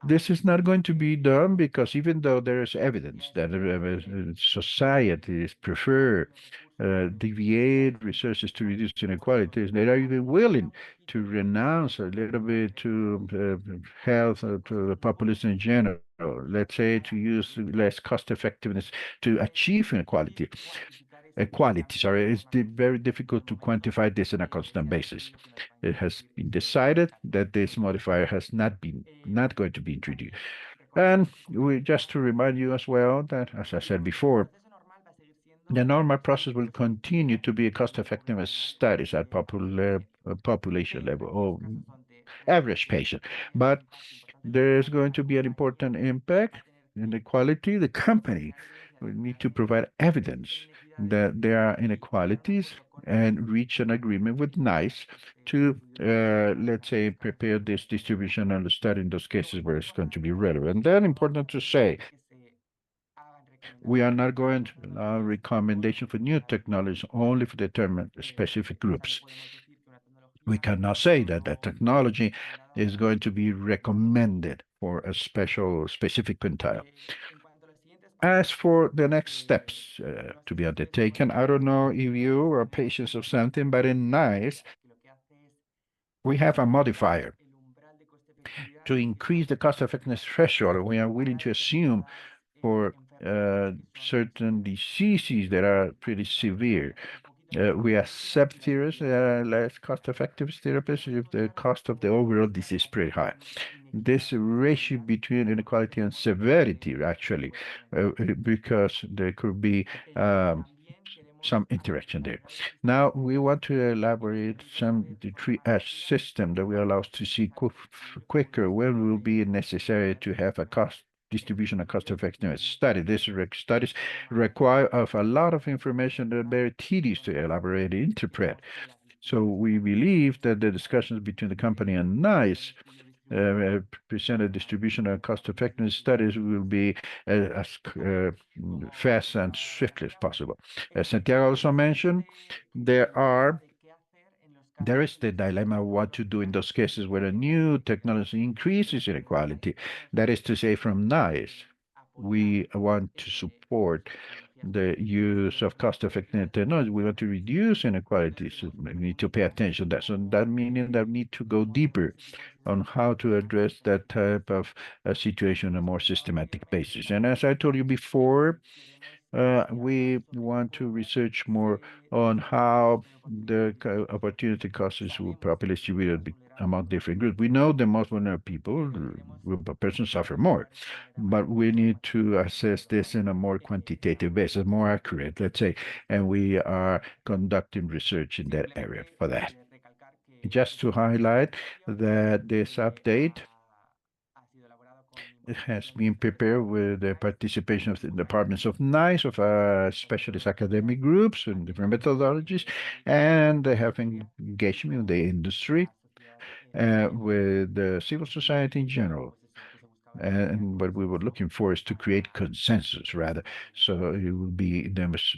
This is not going to be done because even though there is evidence that societies prefer deviate resources to reduce inequalities, they are even willing to renounce a little bit to health, to the population in general, let's say to use less cost effectiveness to achieve equality, sorry, it's very difficult to quantify this on a constant basis. It has been decided that this modifier has not going to be introduced. And we just to remind you as well that, as I said before, the normal process will continue to be cost effectiveness studies at population level or average patient. But there's going to be an important impact in the quality. The company will need to provide evidence that there are inequalities and reach an agreement with NICE to, let's say, prepare this distribution and study in those cases where it's going to be relevant. Then important to say, we are not going to allow recommendation for new technologies only for determined specific groups. We cannot say that the technology is going to be recommended for a specific quintile. As for the next steps to be undertaken, I don't know if you are patients of something, but in NICE, we have a modifier to increase the cost effectiveness threshold. We are willing to assume for certain diseases that are pretty severe. We accept therapies that are less cost-effective therapies if the cost of the overall disease is pretty high. This ratio between inequality and severity, actually, because there could be some interaction there. Now, we want to elaborate the triage system that will allow us to see quicker when will be necessary to have a cost distribution and cost effectiveness study. These studies require of a lot of information that are very tedious to elaborate and interpret. So we believe that the discussions between the company and NICE presented distribution and cost effectiveness studies will be as fast and swiftly as possible. As Santiago also mentioned, there is the dilemma of what to do in those cases where a new technology increases inequality. That is to say, from NICE, we want to support the use of cost-effective technology. We want to reduce inequalities. So we need to pay attention to that. So that meaning that we need to go deeper on how to address that type of situation on a more systematic basis. And as I told you before, we want to research more on how the opportunity costs will properly distributed among different groups. We know the most vulnerable people, group of persons suffer more, but we need to assess this in a more quantitative basis, more accurate, let's say, and we are conducting research in that area for that. Just to highlight that this update it has been prepared with the participation of the departments of NICE, of specialist academic groups and different methodologies, and they have engagement with the industry, with the civil society in general. And what we were looking for is to create consensus rather, so it will be the most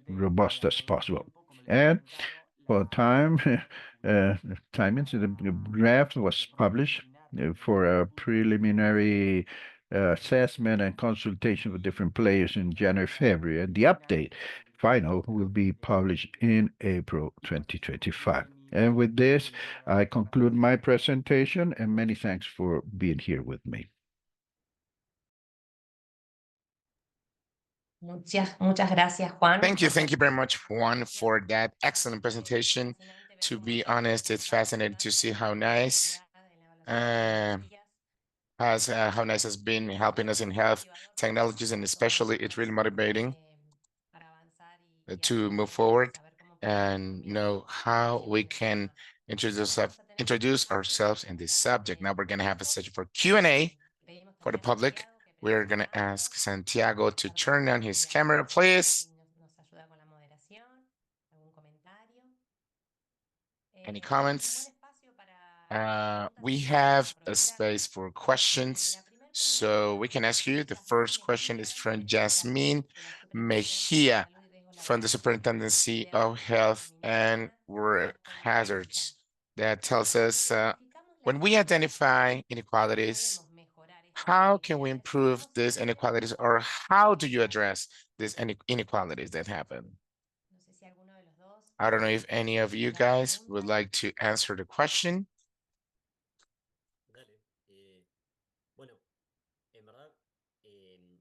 robust as possible. And for time, timings, the draft was published for a preliminary assessment and consultation with different players in January, February, and the update final will be published in April 2025. And with this, I conclude my presentation, and many thanks for being here with me. Muchas gracias, Juan. Thank you very much, Juan, for that excellent presentation. To be honest, it's fascinating to see how NICE has been helping us in health technologies, and especially it's really motivating to move forward and know how we can introduce ourselves in this subject. Now we're going to have a session for Q&A for the public. We're going to ask Santiago to turn on his camera, please. Any comments? We have a space for questions, so we can ask you. The first question is from Jasmine Mejia from the Superintendency of Health and Work Hazards, that tells us when we identify inequalities, how can we improve these inequalities, or how do you address these inequalities that happen? I don't know if any of you guys would like to answer the question.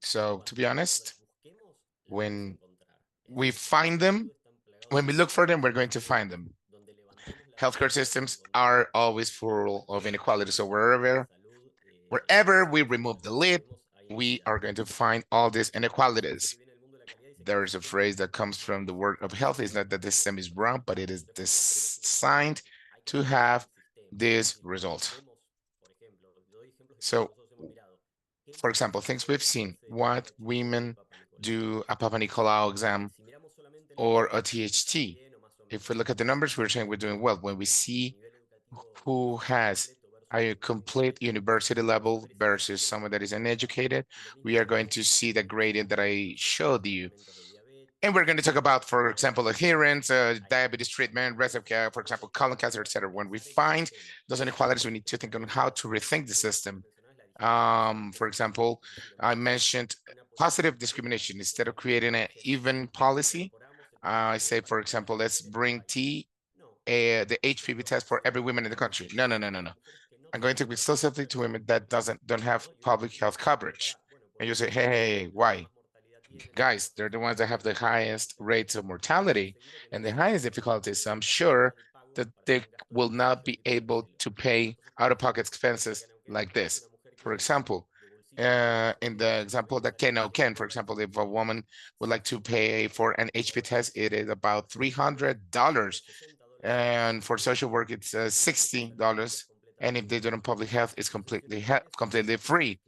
So to be honest, when we find them, when we look for them, we're going to find them. Healthcare systems are always full of inequality. So wherever we remove the lid, we are going to find all these inequalities. There is a phrase that comes from the word of health. It's not that the system is wrong, but it is designed to have this result. So, for example, things we've seen, what women do a Papa Nicolau exam or a THT. If we look at the numbers, we're saying we're doing well. When we see who has a complete university level versus someone that is uneducated, we are going to see the gradient that I showed you. And we're going to talk about, for example, adherence, diabetes treatment, rest of care, for example, colon cancer, etc. When we find those inequalities, we need to think on how to rethink the system. For example, I mentioned positive discrimination. Instead of creating an even policy, I say, for example, let's bring the HPV test for every woman in the country. No, no, no, no, no. I'm going to be exclusively to women that don't have public health coverage. And you say, hey, why? Guys, they're the ones that have the highest rates of mortality and the highest difficulties. So I'm sure that they will not be able to pay out-of-pocket expenses like this. For example, in the example that Ken, for example, if a woman would like to pay for an HP test, it is about $300. And for social work, it's $60. And if they do it in public health, it's completely free.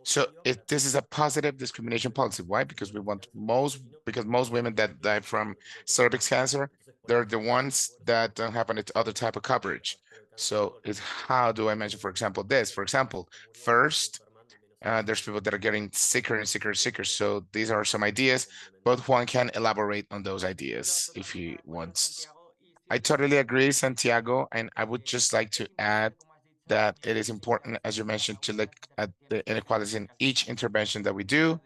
So if this is a positive discrimination policy, why? Because most women that die from cervix cancer, they're the ones that don't have any other type of coverage. So it's how do I mention, for example, this? For example, first, there's people that are getting sicker and sicker and sicker. So these are some ideas, but Juan can elaborate on those ideas if he wants. I totally agree, Santiago, and I would just like to add that it is important, as you mentioned, to look at the inequalities in each intervention that we do,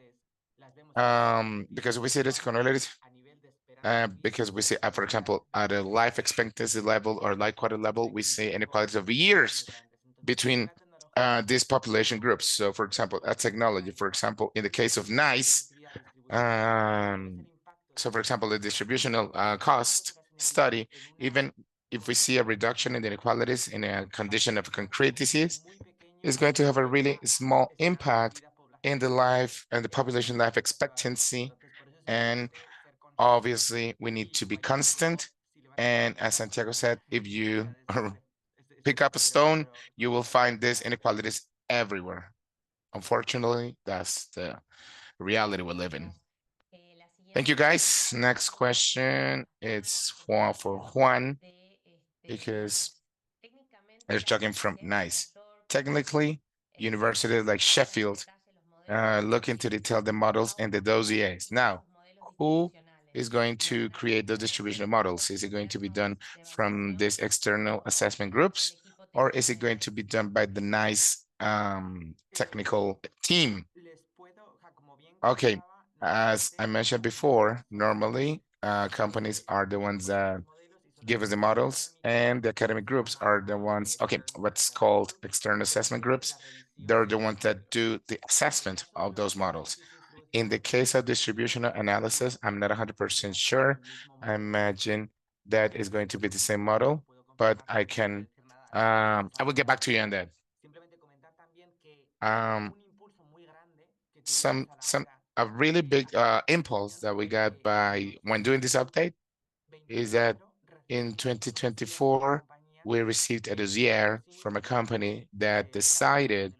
because we see this inequalities, because we see, for example, at a life expectancy level or life quality level, we see inequalities of years between these population groups. So, for example, a technology, for example, in the case of NICE, so for example, the distributional cost study, even if we see a reduction in the inequalities in a condition of a concrete disease, is going to have a really small impact in the life and the population life expectancy. And obviously, we need to be constant. And as Santiago said, if you pick up a stone, you will find these inequalities everywhere. Unfortunately, that's the reality we live in. Thank you, guys. Next question. It's Juan for Juan, because they're talking from NICE. Technically, universities like Sheffield look into detail the models and the dossiers. Now, who is going to create the distribution of models? Is it going to be done from these external assessment groups, or is it going to be done by the NICE technical team? Okay, as I mentioned before, normally companies are the ones that give us the models, and the academic groups are the ones, okay, what's called external assessment groups. They're the ones that do the assessment of those models. In the case of distributional analysis, I'm not 100% sure. I imagine that is going to be the same model, but I will get back to you on that. A really big impulse that we got by when doing this update is that in 2024, we received a dossier from a company that decided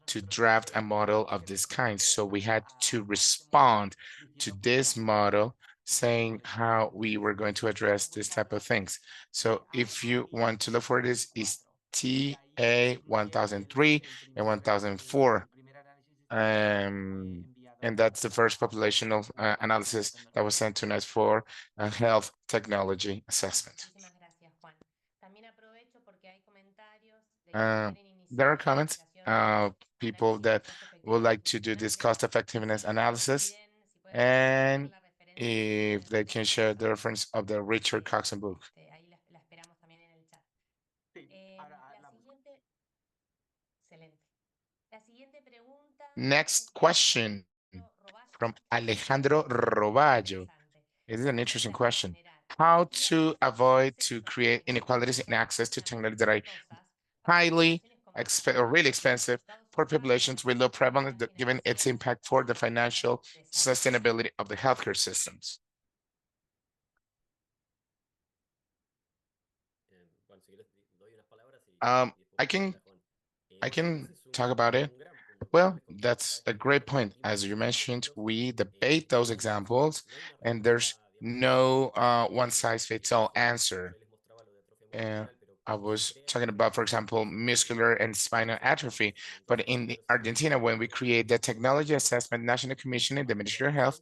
to draft a model of this kind. So we had to respond to this model saying how we were going to address this type of things. So if you want to look for this, is TA 1003 and 1004. And that's the first populational analysis that was sent to us for health technology assessment. There are comments, people that would like to do this cost effectiveness analysis, and if they can share the reference of the Richard Coxon book. Next question from Alejandro Roballo. This is an interesting question. How to avoid to create inequalities in access to technology that are highly or really expensive for populations with low prevalence, given its impact for the financial sustainability of the healthcare systems. I can talk about it. Well, that's a great point. As you mentioned, we debate those examples, and there's no one size fits all answer. And I was talking about, for example, muscular and spinal atrophy. But in Argentina, when we create the Technology Assessment National Commission in the Ministry of Health,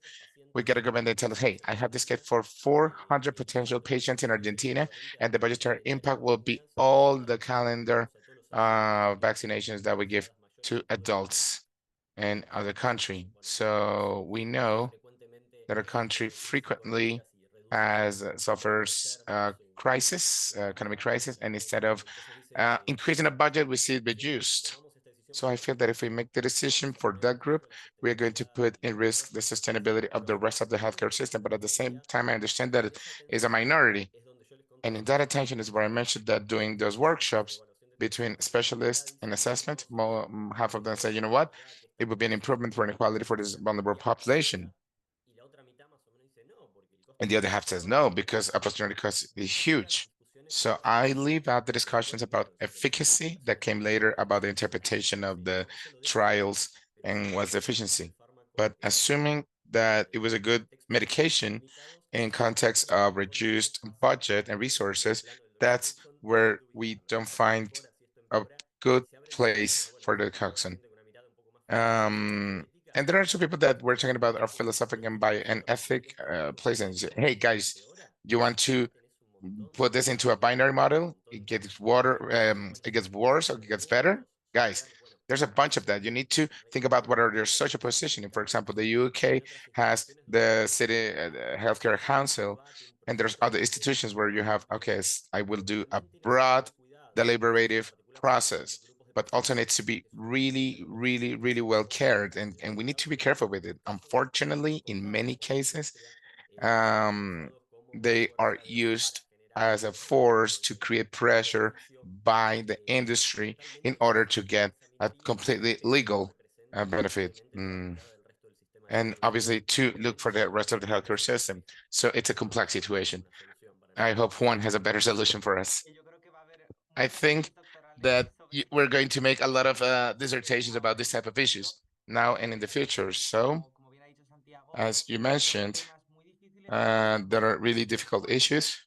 we get a government that tells us, hey, I have this kit for 400 potential patients in Argentina, and the budgetary impact will be all the calendar vaccinations that we give. to adults in other country. So we know that our country frequently has suffers crisis, economic crisis, and instead of increasing the budget, we see it reduced. So I feel that if we make the decision for that group, we are going to put in risk the sustainability of the rest of the healthcare system. But at the same time, I understand that it is a minority. And in that attention is where I mentioned that doing those workshops between specialists and assessment, half of them say, you know what, it would be an improvement for inequality for this vulnerable population. And the other half says no, because opportunity cost is huge. So I leave out the discussions about efficacy that came later about the interpretation of the trials and what's the efficiency. But assuming that it was a good medication in context of reduced budget and resources, that's where we don't find a good place for the coxon. And there are two people that we're talking about are philosophic and by an ethic place and say, hey guys, you want to put this into a binary model, it gets it gets worse or it gets better. Guys, there's a bunch of that. You need to think about what are their social positioning. For example, the UK has the city the healthcare council, and there's other institutions where you have, okay, I will do a broad deliberative process, but also needs to be really, really, really well cared. And we need to be careful with it. Unfortunately, in many cases, they are used as a force to create pressure by the industry in order to get a completely legal benefit. And obviously to look for the rest of the healthcare system. So it's a complex situation. I hope Juan has a better solution for us. I think that we're going to make a lot of dissertations about this type of issues now and in the future. So as you mentioned, there are really difficult issues.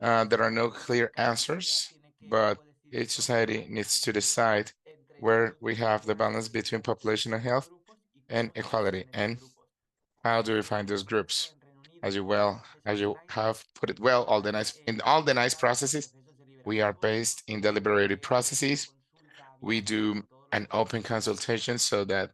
There are no clear answers, but each society needs to decide where we have the balance between population and health and equality. And how do we find those groups? As you have put it well, all the nice processes, we are based in deliberative processes. We do an open consultation so that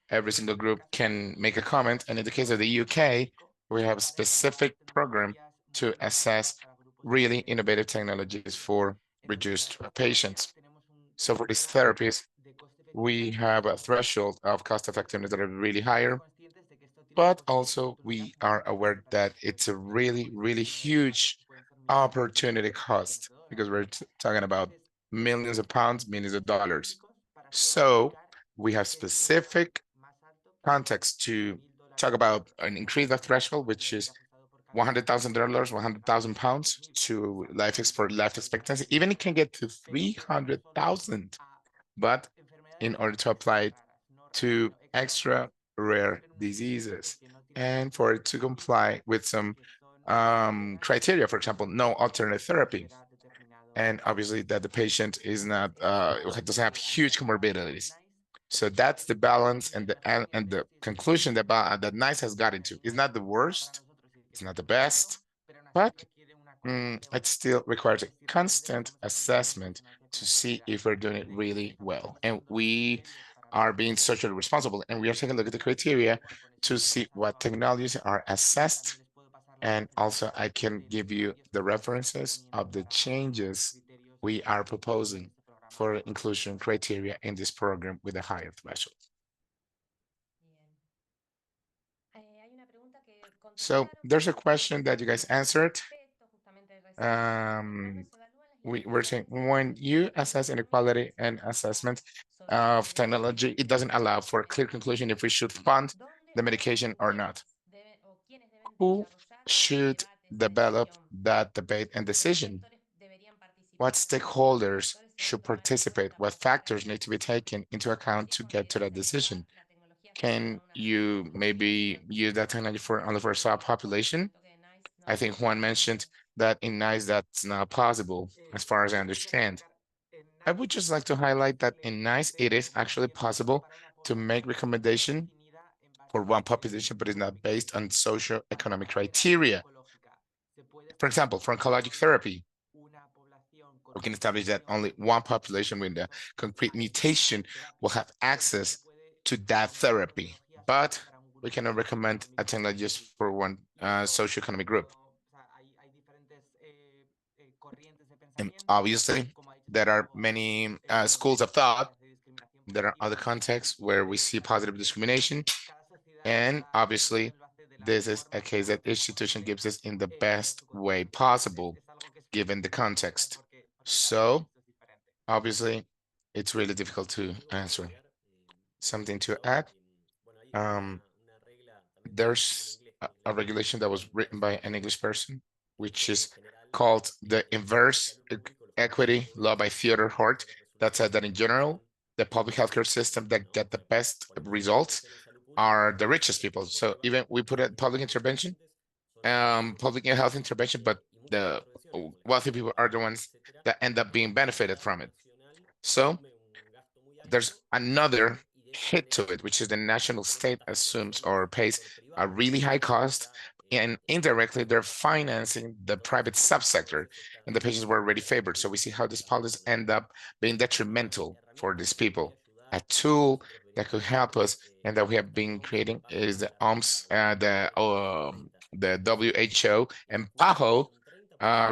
every single group can make a comment. And in the case of the UK, we have a specific program to assess really innovative technologies for reduced patients. So for these therapies, we have a threshold of cost effectiveness that are really higher, but also we are aware that it's a really, really huge opportunity cost because we're talking about millions of pounds, millions of dollars. So we have specific context to talk about an increase of threshold, which is $100,000, 100,000 pounds to for life expectancy. Even it can get to 300,000, but in order to apply it to extra rare diseases and for it to comply with some criteria, for example, no alternative therapy. And obviously that the patient is not doesn't have huge comorbidities. So that's the balance and the conclusion that NICE has got into. It's not the worst, it's not the best, but it still requires a constant assessment to see if we're doing it really well. And we are being socially responsible, and we are taking a look at the criteria to see what technologies are assessed. And also I can give you the references of the changes we are proposing for inclusion criteria in this program with a higher threshold. So there's a question that you guys answered. We're saying when you assess inequality and assessment of technology, it doesn't allow for a clear conclusion if we should fund the medication or not. Who should develop that debate and decision? What stakeholders should participate? What factors need to be taken into account to get to that decision? Can you maybe use that technology for only for a subpopulation? I think Juan mentioned that in NICE that's not possible, as far as I understand. I would just like to highlight that in NICE it is actually possible to make recommendation for one population, but it's not based on socio-economic criteria. For example, for oncologic therapy, We can establish that only one population with a concrete mutation will have access to that therapy, but we cannot recommend a technology just for one socioeconomic group. And obviously, there are many schools of thought. There are other contexts where we see positive discrimination. And obviously, this is a case that institution gives us in the best way possible, given the context. So obviously, it's really difficult to answer. Something to add? There's a regulation that was written by an English person, which is called the inverse equity law by Theodore Hort, that said that in general, the public healthcare system that get the best results are the richest people. So even we put a public intervention, public health intervention, but the wealthy people are the ones that end up being benefited from it. So there's another hit to it, which is the national state assumes or pays a really high cost, and indirectly they're financing the private subsector, and the patients were already favored. So we see how these policies end up being detrimental for these people. A tool that could help us and that we have been creating is the OMS, the WHO and PAHO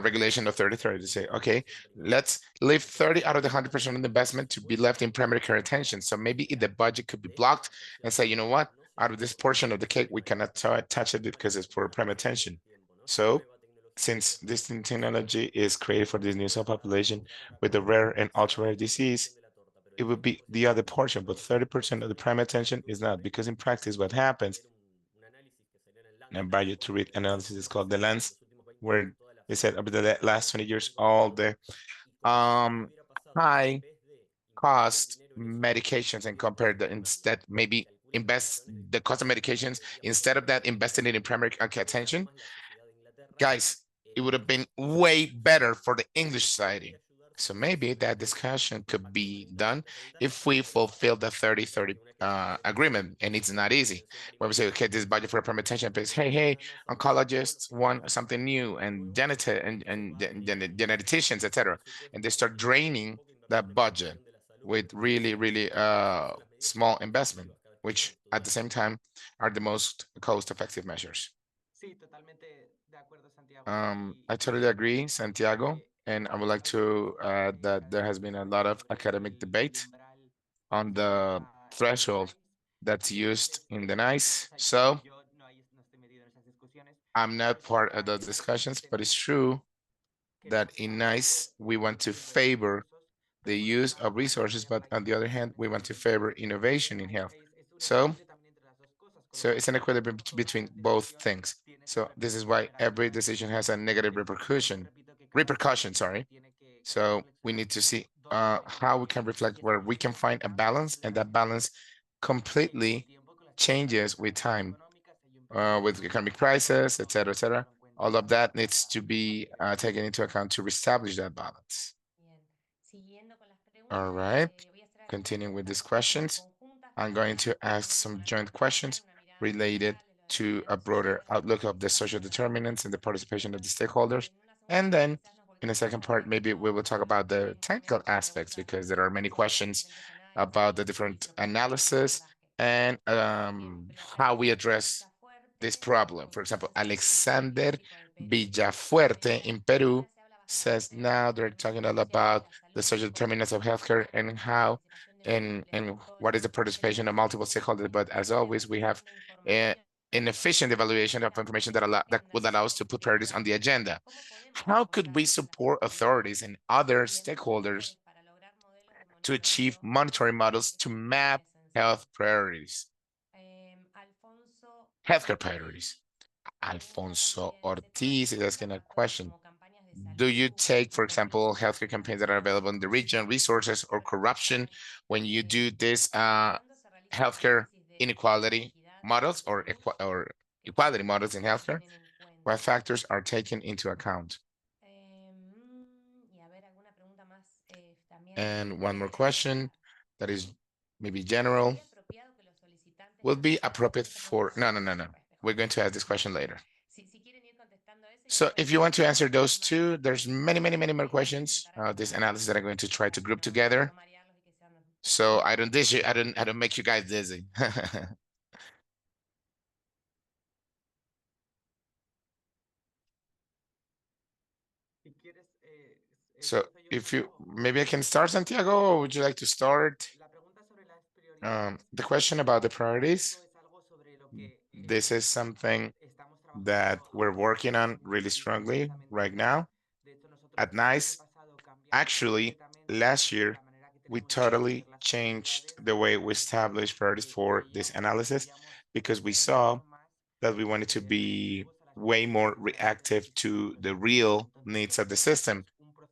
regulation of 30-30 to say, okay, let's leave 30 out of the 100% of the investment to be left in primary care attention. So maybe if the budget could be blocked and say, you know what, out of this portion of the cake, we cannot touch it because it's for primary attention. So since this new technology is created for this new subpopulation with the rare and ultra rare disease, it would be the other portion, but 30% of the primary attention is not, because in practice, what happens, and I invite you to read analysis, it's called The Lens, where they said over the last 20 years, all the high cost medications and compare the instead maybe invest the cost of medications instead of that investing it in primary care attention, guys, it would have been way better for the English society. So maybe that discussion could be done if we fulfill the 30-30 agreement, and it's not easy. When we say, okay, this budget for primary attention pays, hey, oncologists want something new, and geneticians, etc. And they start draining that budget with really small investment, which at the same time are the most cost-effective measures. I totally agree, Santiago, and I would like to add that there has been a lot of academic debate on the threshold that's used in the NICE. So I'm not part of those discussions, but it's true that in NICE, we want to favor the use of resources, but on the other hand, we want to favor innovation in health. So it's an equilibrium between both things. So this is why every decision has a negative repercussion, sorry. So we need to see how we can reflect where we can find a balance, and that balance completely changes with time, with economic crisis, et cetera. All of that needs to be taken into account to reestablish that balance. All right, continuing with these questions, I'm going to ask some joint questions related to a broader outlook of the social determinants and the participation of the stakeholders. And then in the second part, maybe we will talk about the technical aspects, because there are many questions about the different analysis and how we address this problem. For example, Alexander Villafuerte in Peru says now they're talking all about the social determinants of healthcare and how and what is the participation of multiple stakeholders. But as always, we have an efficient evaluation of information that would allow us to put priorities on the agenda. How could we support authorities and other stakeholders to achieve monitoring models to map health priorities, healthcare priorities? Alfonso Ortiz is asking a question. Do you take, for example, healthcare campaigns that are available in the region, resources, or corruption when you do this healthcare inequality models or equality models in healthcare? What factors are taken into account? And one more question that is maybe general. Will be appropriate for, no. We're going to ask this question later. So if you want to answer those two, there's many, many, many more questions. This analysis that I'm going to try to group together. So I don't dizzy, I don't make you guys dizzy. So if you, maybe I can start, Santiago, or would you like to start? The question about the priorities, this is something that we're working on really strongly right now at NICE. Actually, last year, we totally changed the way we established priorities for this analysis because we saw that we wanted to be way more reactive to the real needs of the system.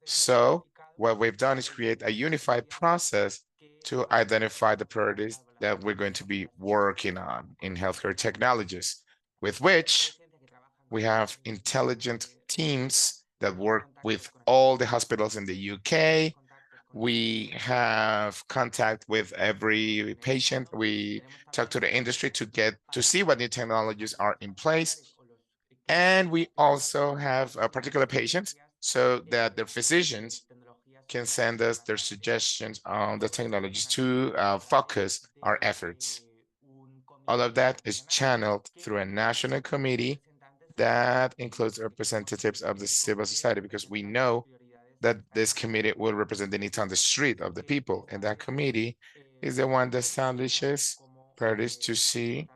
So what we've done is create a unified process to identify the priorities that we're going to be working on in healthcare technologies, with which we have intelligent teams that work with all the hospitals in the UK. We have contact with every patient. We talk to the industry to see what new technologies are in place. And we also have particular patients so that the physicians can send us their suggestions on the technologies to focus our efforts. All of that is channeled through a national committee that includes representatives of the civil society, because we know that this committee will represent the needs on the street of the people. And that committee is the one that establishes priorities to see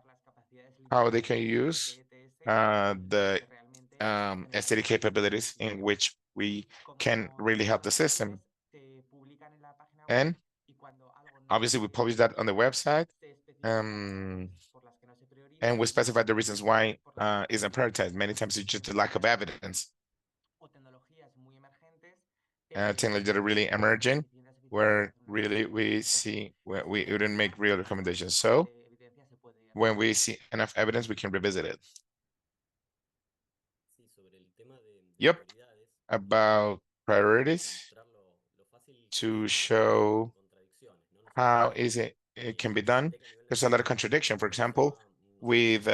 how they can use the aesthetic capabilities in which we can really help the system. And obviously we publish that on the website. And we specify the reasons why isn't prioritized. Many times it's just a lack of evidence. Technologies that are really emerging, where really we see where we wouldn't make real recommendations. So when we see enough evidence, we can revisit it. Yep, about priorities to show how is it can be done. There's a lot of contradiction. For example, with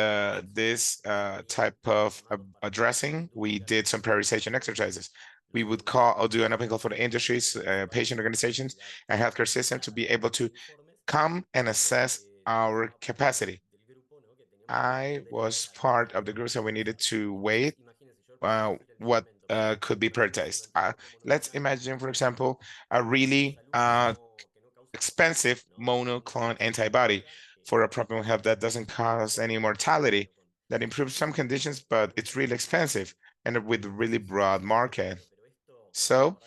this type of addressing, we did some prioritization exercises. We would call or do an open call for the industries, patient organizations, and healthcare system to be able to come and assess our capacity. I was part of the group, so we needed to weigh what could be prioritized. Let's imagine, for example, a really expensive monoclonal antibody for a problem we have that doesn't cause any mortality, that improves some conditions, but it's really expensive and with really broad market. So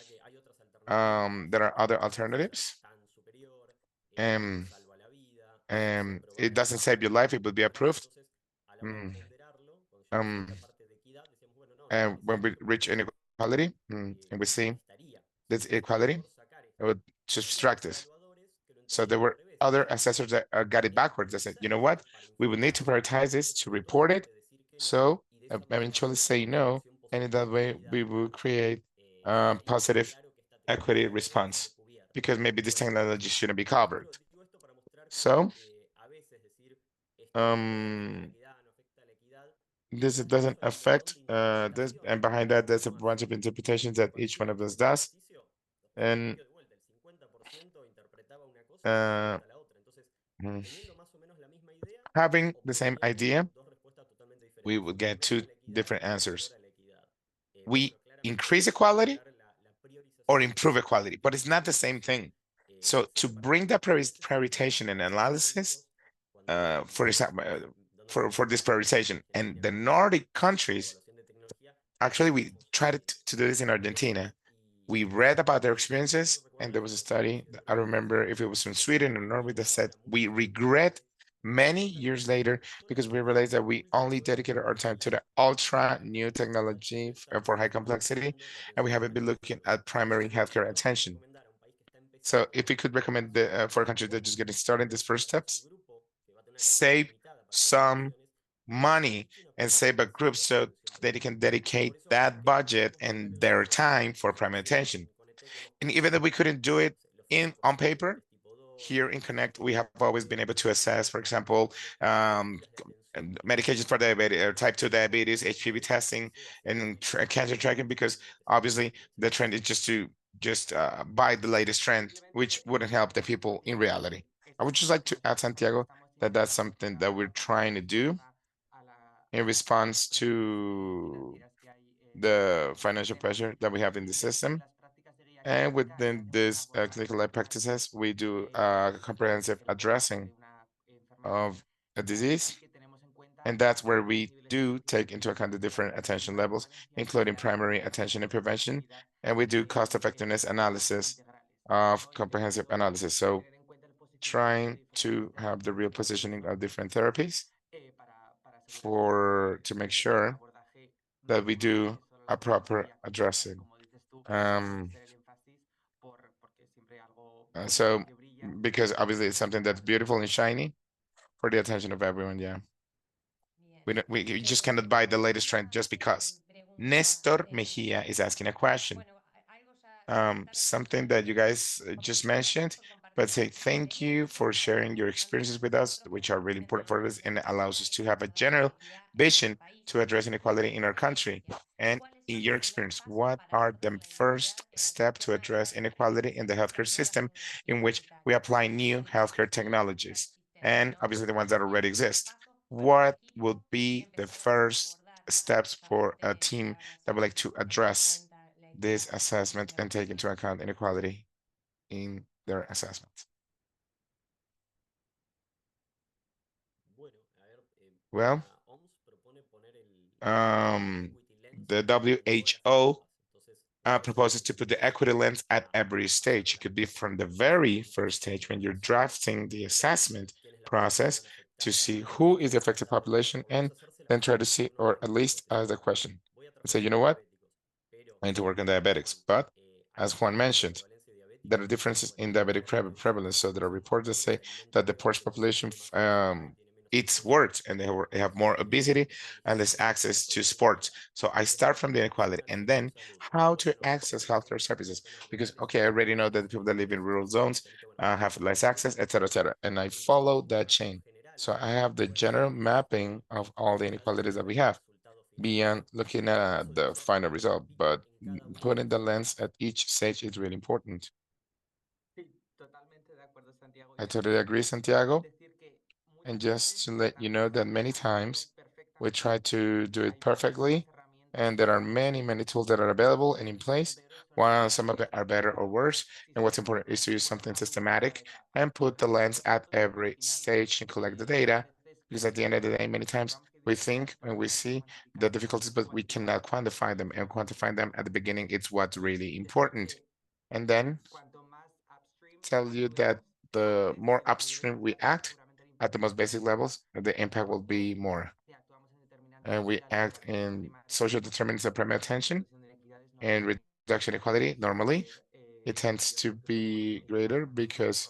there are other alternatives. And it doesn't save your life, it will be approved. And when we reach inequality, and we see this equality, it would subtract this. So there were other assessors that got it backwards. They said, you know what? We would need to prioritize this to report it. So eventually say no. And in that way, we will create positive equity response, because maybe this technology shouldn't be covered. So this doesn't affect this. And behind that, there's a bunch of interpretations that each one of us does. And having the same idea, we will get two different answers. We increase equality or improve equality, but it's not the same thing. So to bring that prioritization and analysis, for example, for this prioritization, and the Nordic countries, actually we tried to do this in Argentina. We read about their experiences, and there was a study, I don't remember if it was from Sweden or Norway, that said we regret many years later because we realized that we only dedicated our time to the ultra new technology for high complexity, and we haven't been looking at primary healthcare attention. So if we could recommend for a country that just getting started in these first steps, save some money and save a group so they can dedicate that budget and their time for primary attention. And even though we couldn't do it on paper, here in Connect, we have always been able to assess, for example, and medications for diabetes or type 2 diabetes, HPV testing, and cancer tracking, because obviously the trend is just to buy the latest trend, which wouldn't help the people in reality. I would just like to add, Santiago, that that's something that we're trying to do in response to the financial pressure that we have in the system. And within this clinical lab practices, we do a comprehensive addressing of a disease. And that's where we do take into account the different attention levels, including primary attention and prevention. And we do cost effectiveness analysis of comprehensive analysis. So trying to have the real positioning of different therapies to make sure that we do a proper addressing. So because obviously it's something that's beautiful and shiny for the attention of everyone, yeah. We just cannot buy the latest trend just because. Nestor Mejia is asking a question. Something that you guys just mentioned, but say thank you for sharing your experiences with us, which are really important for us and allows us to have a general vision to address inequality in our country. And in your experience, what are the first steps to address inequality in the healthcare system in which we apply new healthcare technologies? And obviously the ones that already exist. What would be the first steps for a team that would like to address this assessment and take into account inequality in their assessments? Well, the WHO proposes to put the equity lens at every stage. It could be from the very first stage when you're drafting the assessment process to see who is the affected population, and then try to see, or at least ask the question and say, you know what, I need to work on diabetics. But as Juan mentioned, there are differences in diabetic prevalence. So there are reports that say that the Porsche population eats worse and they have more obesity and less access to sports. So I start from the inequality and then how to access healthcare services. Because, okay, I already know that the people that live in rural zones have less access, et cetera, et cetera. And I follow that chain. So I have the general mapping of all the inequalities that we have beyond looking at the final result, but putting the lens at each stage is really important. I totally agree, Santiago. And just to let you know that many times we try to do it perfectly, and there are many, many tools that are available and in place, while some of them are better or worse. And what's important is to use something systematic and put the lens at every stage and collect the data, because at the end of the day, many times we think and we see the difficulties, but we cannot quantify them, and quantifying them at the beginning, it's what's really important. And then tell you that the more upstream we act at the most basic levels, the impact will be more. And we act in social determinants of primary attention and reduction inequality. Normally, it tends to be greater because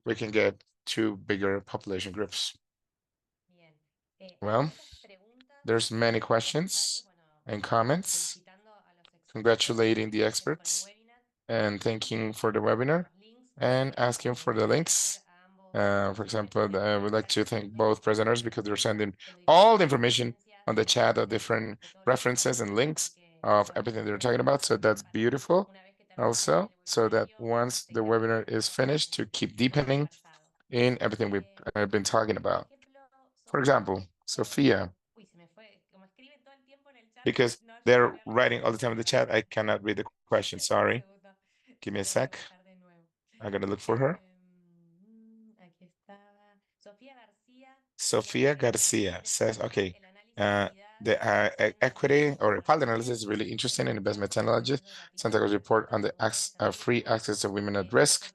we can get to bigger population groups. Well, there's many questions and comments congratulating the experts and thanking for the webinar and asking for the links. For example, I would like to thank both presenters because they're sending all the information on the chat of different references and links of everything they're talking about. So that's beautiful also, so that once the webinar is finished, to keep deepening in everything we've been talking about. For example, Sophia, because they're writing all the time in the chat, I cannot read the question, sorry. Give me a sec. I'm gonna look for her. Sofia Garcia says, okay, the equity or equality analysis is really interesting in investment technology. Santiago's report on the free access of women at risk,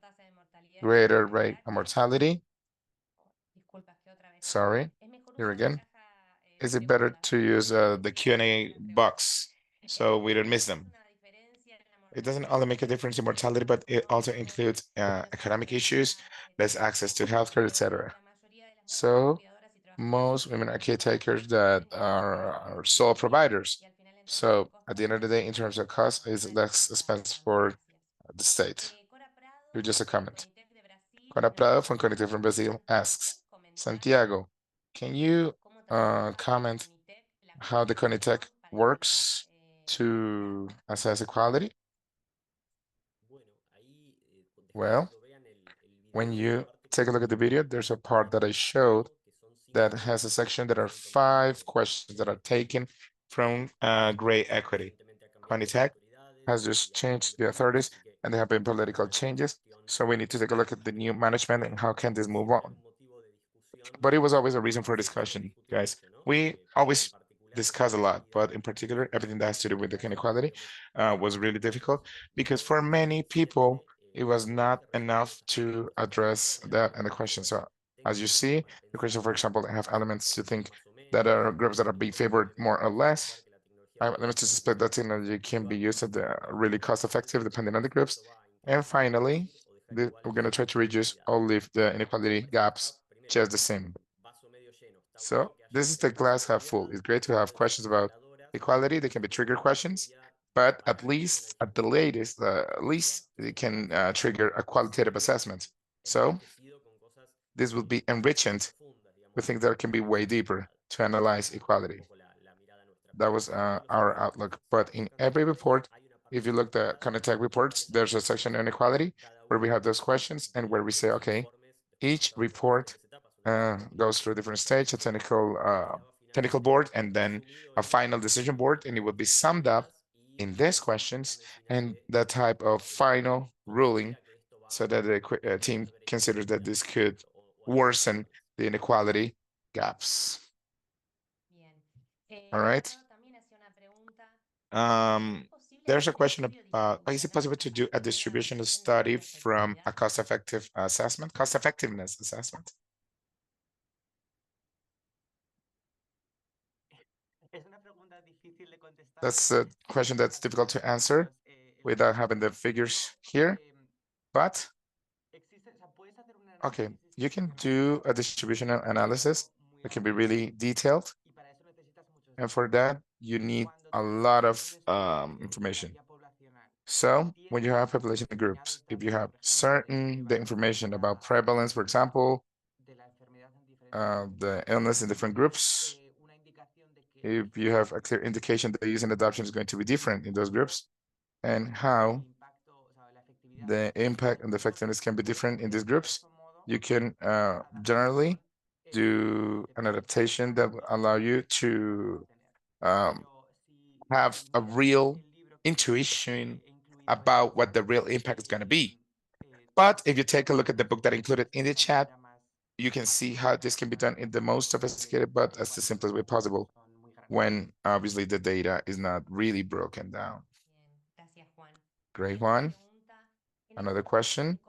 greater rate of mortality. Sorry, here again. Is it better to use the Q&A box so we don't miss them? It doesn't only make a difference in mortality, but it also includes economic issues, less access to healthcare, etc. So most women are caretakers that are sole providers. So at the end of the day, in terms of cost, is less expense for the state. Just a comment. Cora Prado from Cognitive from Brazil asks, Santiago, can you comment how the Conitec works to assess equality? Well, when you take a look at the video, there's a part that I showed that has a section that are 5 questions that are taken from gray equity. Conitec has just changed the authorities and there have been political changes. So we need to take a look at the new management and how can this move on. But it was always a reason for discussion, guys. We always discuss a lot, but in particular, everything that has to do with the inequality was really difficult because for many people, it was not enough to address that and the question. So as you see, the question, for example, have elements to think that are groups that are being favored more or less. Let me just suspect that technology can be used at the really cost effective depending on the groups. And finally, we're going to try to reduce or leave the inequality gaps just the same. So this is the glass half full. It's great to have questions about equality. They can be trigger questions, but at least at the latest, at least it can trigger a qualitative assessment. So this will be enriching with things that can be way deeper to analyze equality. That was our outlook. But in every report, if you look at Conitec reports, there's a section on inequality where we have those questions and where we say, okay, each report goes through a different stage, a technical board, and then a final decision board, and it will be summed up in these questions and that type of final ruling so that the team considers that this could worsen the inequality gaps. All right. There's a question about, is it possible to do a distribution study from a cost-effective assessment, cost-effectiveness assessment? That's a question that's difficult to answer without having the figures here, but okay, you can do a distributional analysis that can be really detailed. And for that, you need a lot of information. So when you have population groups, if you have the information about prevalence, for example, the illness in different groups, if you have a clear indication that use and adoption is going to be different in those groups, and how the impact and the effectiveness can be different in these groups, you can generally do an adaptation that will allow you to have a real intuition about what the real impact is going to be. But if you take a look at the book that included in the chat, you can see how this can be done in the most sophisticated, but as the simplest way possible, when obviously the data is not really broken down. Great one. Another question.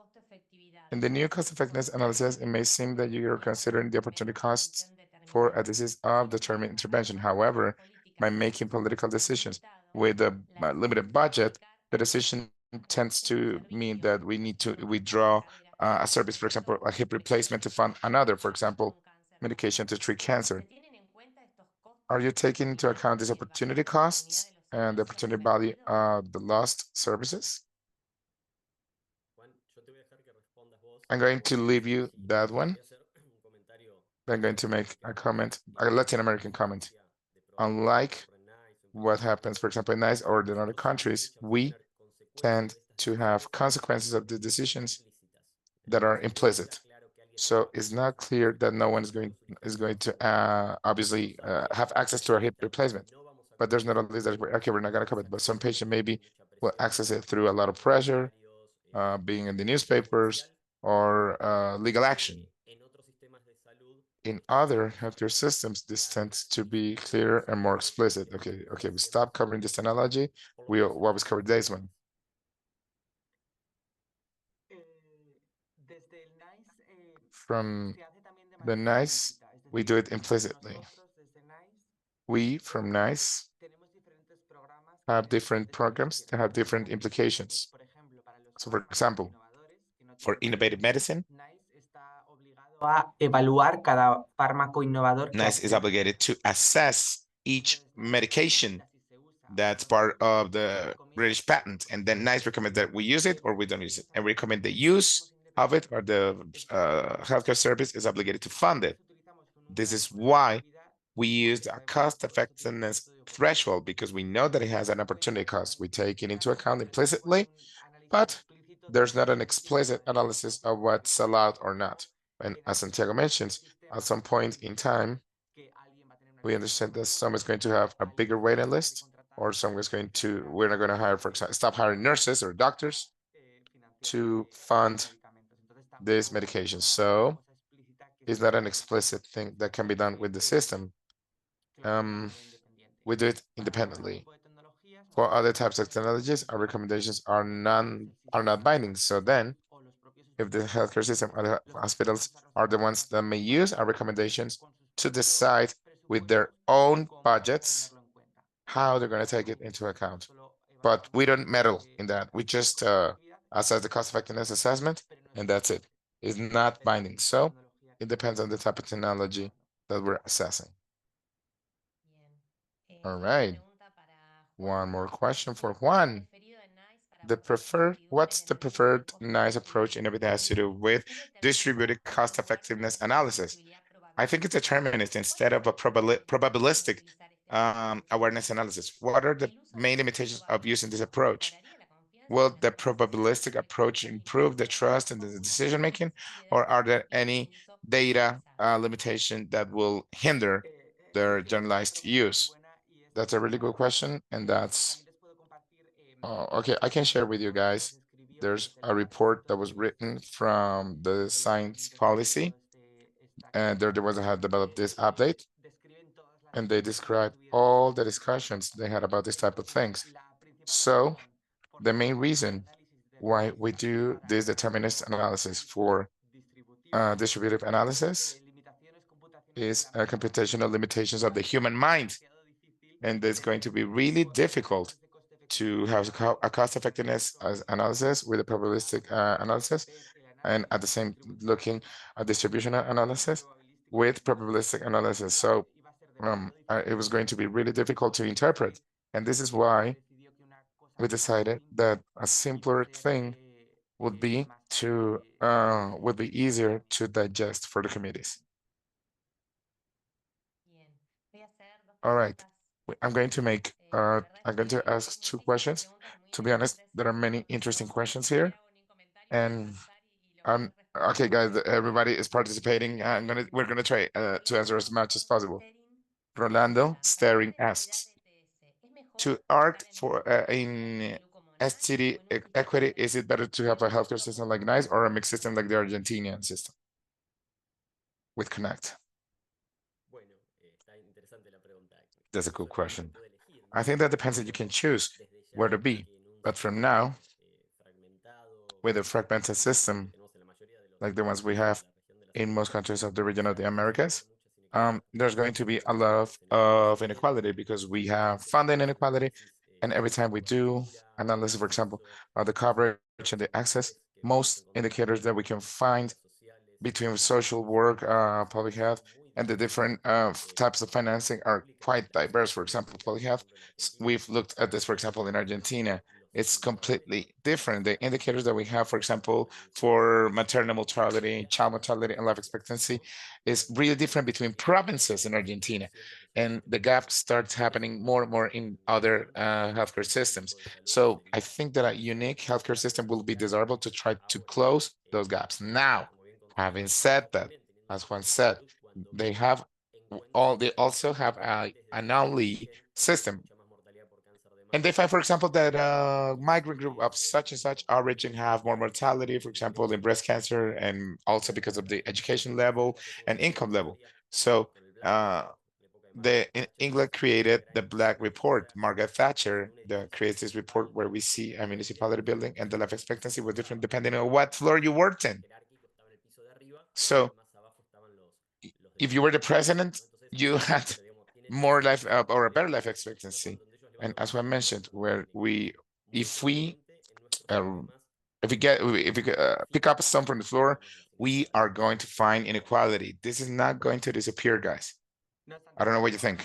In the new cost effectiveness analysis, it may seem that you are considering the opportunity costs for a disease of determined intervention. However, by making political decisions with a limited budget, the decision tends to mean that we need to withdraw a service, for example, a hip replacement to fund another, for example, medication to treat cancer. Are you taking into account these opportunity costs and the opportunity value of the lost services? I'm going to leave you that one. I'm going to make a comment, a Latin American comment. Unlike what happens, for example, in NICE or in other countries, we tend to have consequences of the decisions that are implicit. So it's not clear that no one is going to obviously have access to a hip replacement. But there's not a list that okay, we're not going to cover it. But some patient maybe will access it through a lot of pressure, being in the newspapers, or legal action. In other healthcare systems, this tends to be clearer and more explicit. Okay, we stop covering this analogy. We always cover this one. From the NICE, we do it implicitly. We from NICE have different programs that have different implications. So for example, for innovative medicine, NICE is obligated to assess each medication that's part of the British patent. And then NICE recommends that we use it or we don't use it. And we recommend the use have it or the healthcare service is obligated to fund it. This is why we used a cost effectiveness threshold, because we know that it has an opportunity cost. We take it into account implicitly, but there's not an explicit analysis of what's allowed or not. And as Santiago mentions, at some point in time, we understand that some is going to have a bigger waiting list, or some is going to, we're not going to hire, for example, stop hiring nurses or doctors to fund this medication. So it's not an explicit thing that can be done with the system. We do it independently. For other types of technologies, our recommendations are not binding. So then, if the healthcare system or the hospitals are the ones that may use our recommendations to decide with their own budgets how they're going to take it into account. But we don't meddle in that. We just assess the cost effectiveness assessment, and that's it. It's not binding. So it depends on the type of technology that we're assessing. All right. One more question for Juan. What's the preferred NICE approach in everything that has to do with distributed cost effectiveness analysis? I think it's determinist instead of a probabilistic awareness analysis. What are the main limitations of using this approach? Will the probabilistic approach improve the trust in the decision making, or are there any data limitation that will hinder their generalized use? That's a really good question, and that's okay. I can share with you guys. There's a report that was written from the science policy, and they're the ones that have developed this update, and they describe all the discussions they had about this type of things. So the main reason why we do this determinist analysis for distributive analysis is computational limitations of the human mind. And it's going to be really difficult to have a cost effectiveness analysis with a probabilistic analysis, and at the same looking at distribution analysis with probabilistic analysis. So it was going to be really difficult to interpret. And this is why we decided that a simpler thing would be easier to digest for the committees. All right, I'm going to ask two questions. To be honest, there are many interesting questions here, and okay, guys, everybody is participating. We're gonna try to answer as much as possible. Rolando Staring asks, to art for in STD equity, is it better to have a healthcare system like NICE or a mixed system like the Argentinian system with Connect? That's a good question. I think that depends that you can choose where to be. But from now, with a fragmented system, like the ones we have in most countries of the region of the Americas, there's going to be a lot of inequality because we have funding inequality. And every time we do analysis, for example, the coverage and the access, most indicators that we can find between social work, public health, and the different types of financing are quite diverse. For example, public health, we've looked at this, for example, in Argentina. It's completely different. The indicators that we have, for example, for maternal mortality, child mortality, and life expectancy is really different between provinces in Argentina. And the gap starts happening more and more in other healthcare systems. So I think that a unique healthcare system will be desirable to try to close those gaps. Now, having said that, as Juan said, they also have an anomaly system. And they find, for example, that migrant group of such and such origin have more mortality, for example, in breast cancer, and also because of the education level and income level. So England created the Black Report. Margaret Thatcher creates this report where we see a municipality building and the life expectancy was different depending on what floor you worked in. So if you were the president, you had more life or a better life expectancy. And as I mentioned, if we pick up a stone from the floor, we are going to find inequality. This is not going to disappear, guys. I don't know what you think.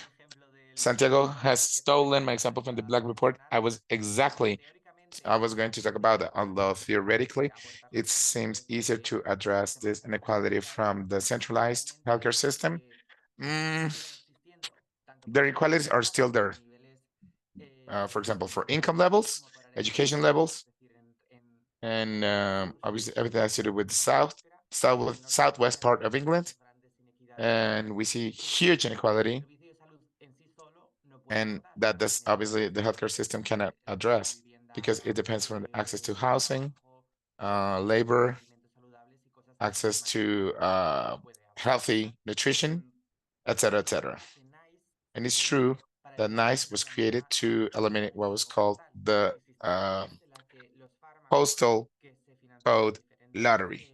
Santiago has stolen my example from the Black Report. I was exactly I was going to talk about that, although theoretically, it seems easier to address this inequality from the centralized healthcare system. Mm, the inequalities are still there. For example, for income levels, education levels, and obviously everything has to do with the southwest part of England. And we see huge inequality, and that does obviously the healthcare system cannot address because it depends on access to housing, labor, access to healthy nutrition, etc., etc. And it's true that NICE was created to eliminate what was called the postal code lottery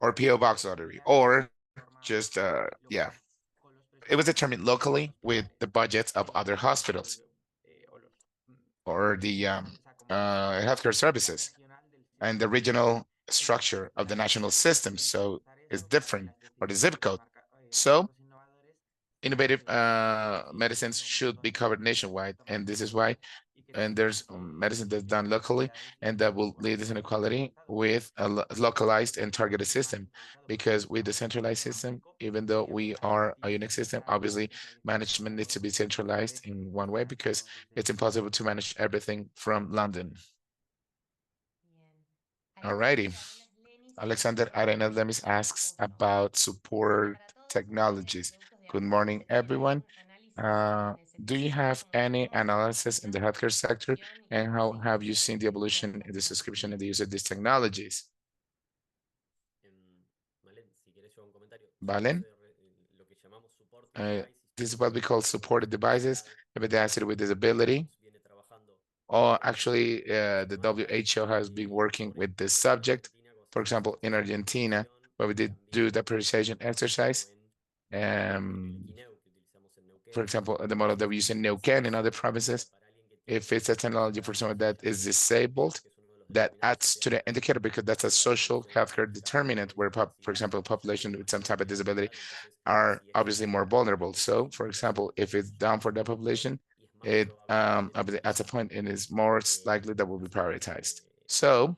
or PO box lottery, or just yeah, it was determined locally with the budgets of other hospitals or the healthcare services and the regional structure of the national system. So it's different, or the zip code. So innovative medicines should be covered nationwide, and this is why. And there's medicine that's done locally, and that will lead this inequality with a localized and targeted system. Because with the centralized system, even though we are a unique system, obviously management needs to be centralized in one way because it's impossible to manage everything from London. Alrighty. Alexander Arenas Lemis asks about support technologies. Good morning, everyone. Do you have any analysis in the healthcare sector, and how have you seen the evolution in the subscription and the use of these technologies? Valen? This is what we call supported devices, evidence with disability. Or actually, the WHO has been working with this subject. For example, in Argentina, where we did do the prioritization exercise. For example, the model that we use in Neuquén and other provinces, if it's a technology for someone that is disabled, that adds to the indicator because that's a social healthcare determinant where, for example, population with some type of disability are obviously more vulnerable. So, for example, if it's down for the population, it at a point it is more likely that will be prioritized. So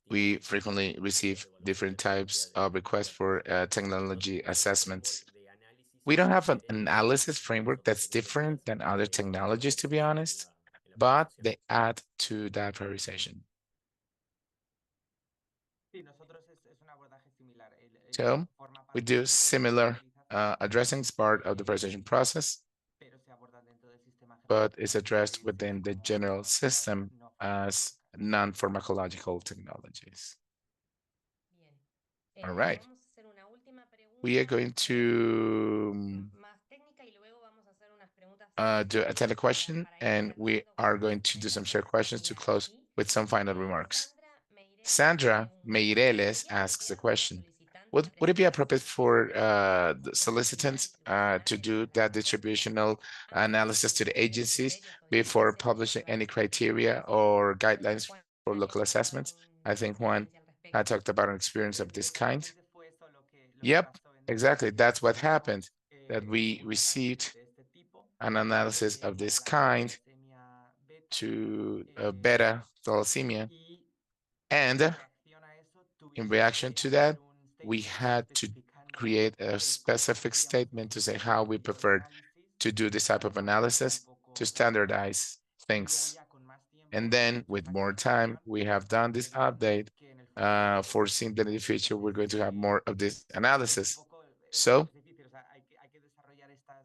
we frequently receive different types of requests for technology assessments. We don't have an analysis framework that's different than other technologies, to be honest, but they add to that prioritization. So we do similar addressing as part of the prioritization process, but it's addressed within the general system as non-pharmacological technologies. All right. We are going to do attend a question, and we are going to do some shared questions to close with some final remarks. Sandra Meireles asks a question. Would it be appropriate for the solicitants to do that distributional analysis to the agencies before publishing any criteria or guidelines for local assessments? I think Juan had talked about an experience of this kind. Yep, exactly. That's what happened, that we received an analysis of this kind to beta thalassemia. And in reaction to that, we had to create a specific statement to say how we preferred to do this type of analysis to standardize things. And then with more time, we have done this update, foreseeing that in the future, we're going to have more of this analysis. So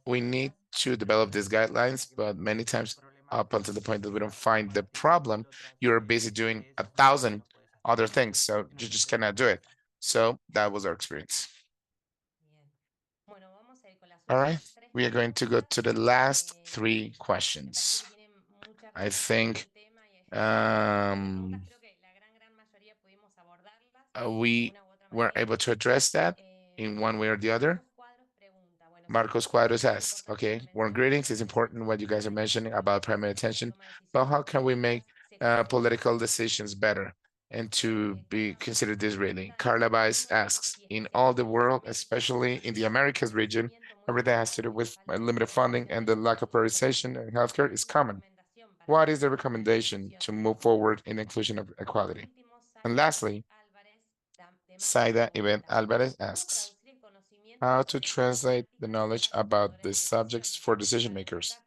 we need to develop these guidelines, but many times up until the point that we don't find the problem, you're busy doing 1,000 other things. So you just cannot do it. So that was our experience. All right, we are going to go to the last 3 questions. I think we were able to address that in one way or the other. Marcos Cuadros asks, okay, warm greetings. It's important what you guys are mentioning about primary attention, but how can we make political decisions better and to be considered this really? Carla Weiss asks, in all the world, especially in the Americas region, everything has to do with limited funding and the lack of prioritization in healthcare is common. what is the recommendation to move forward in inclusion of equality? And lastly, Saida Ibn Alvarez asks, how to translate the knowledge about the subjects for decision makers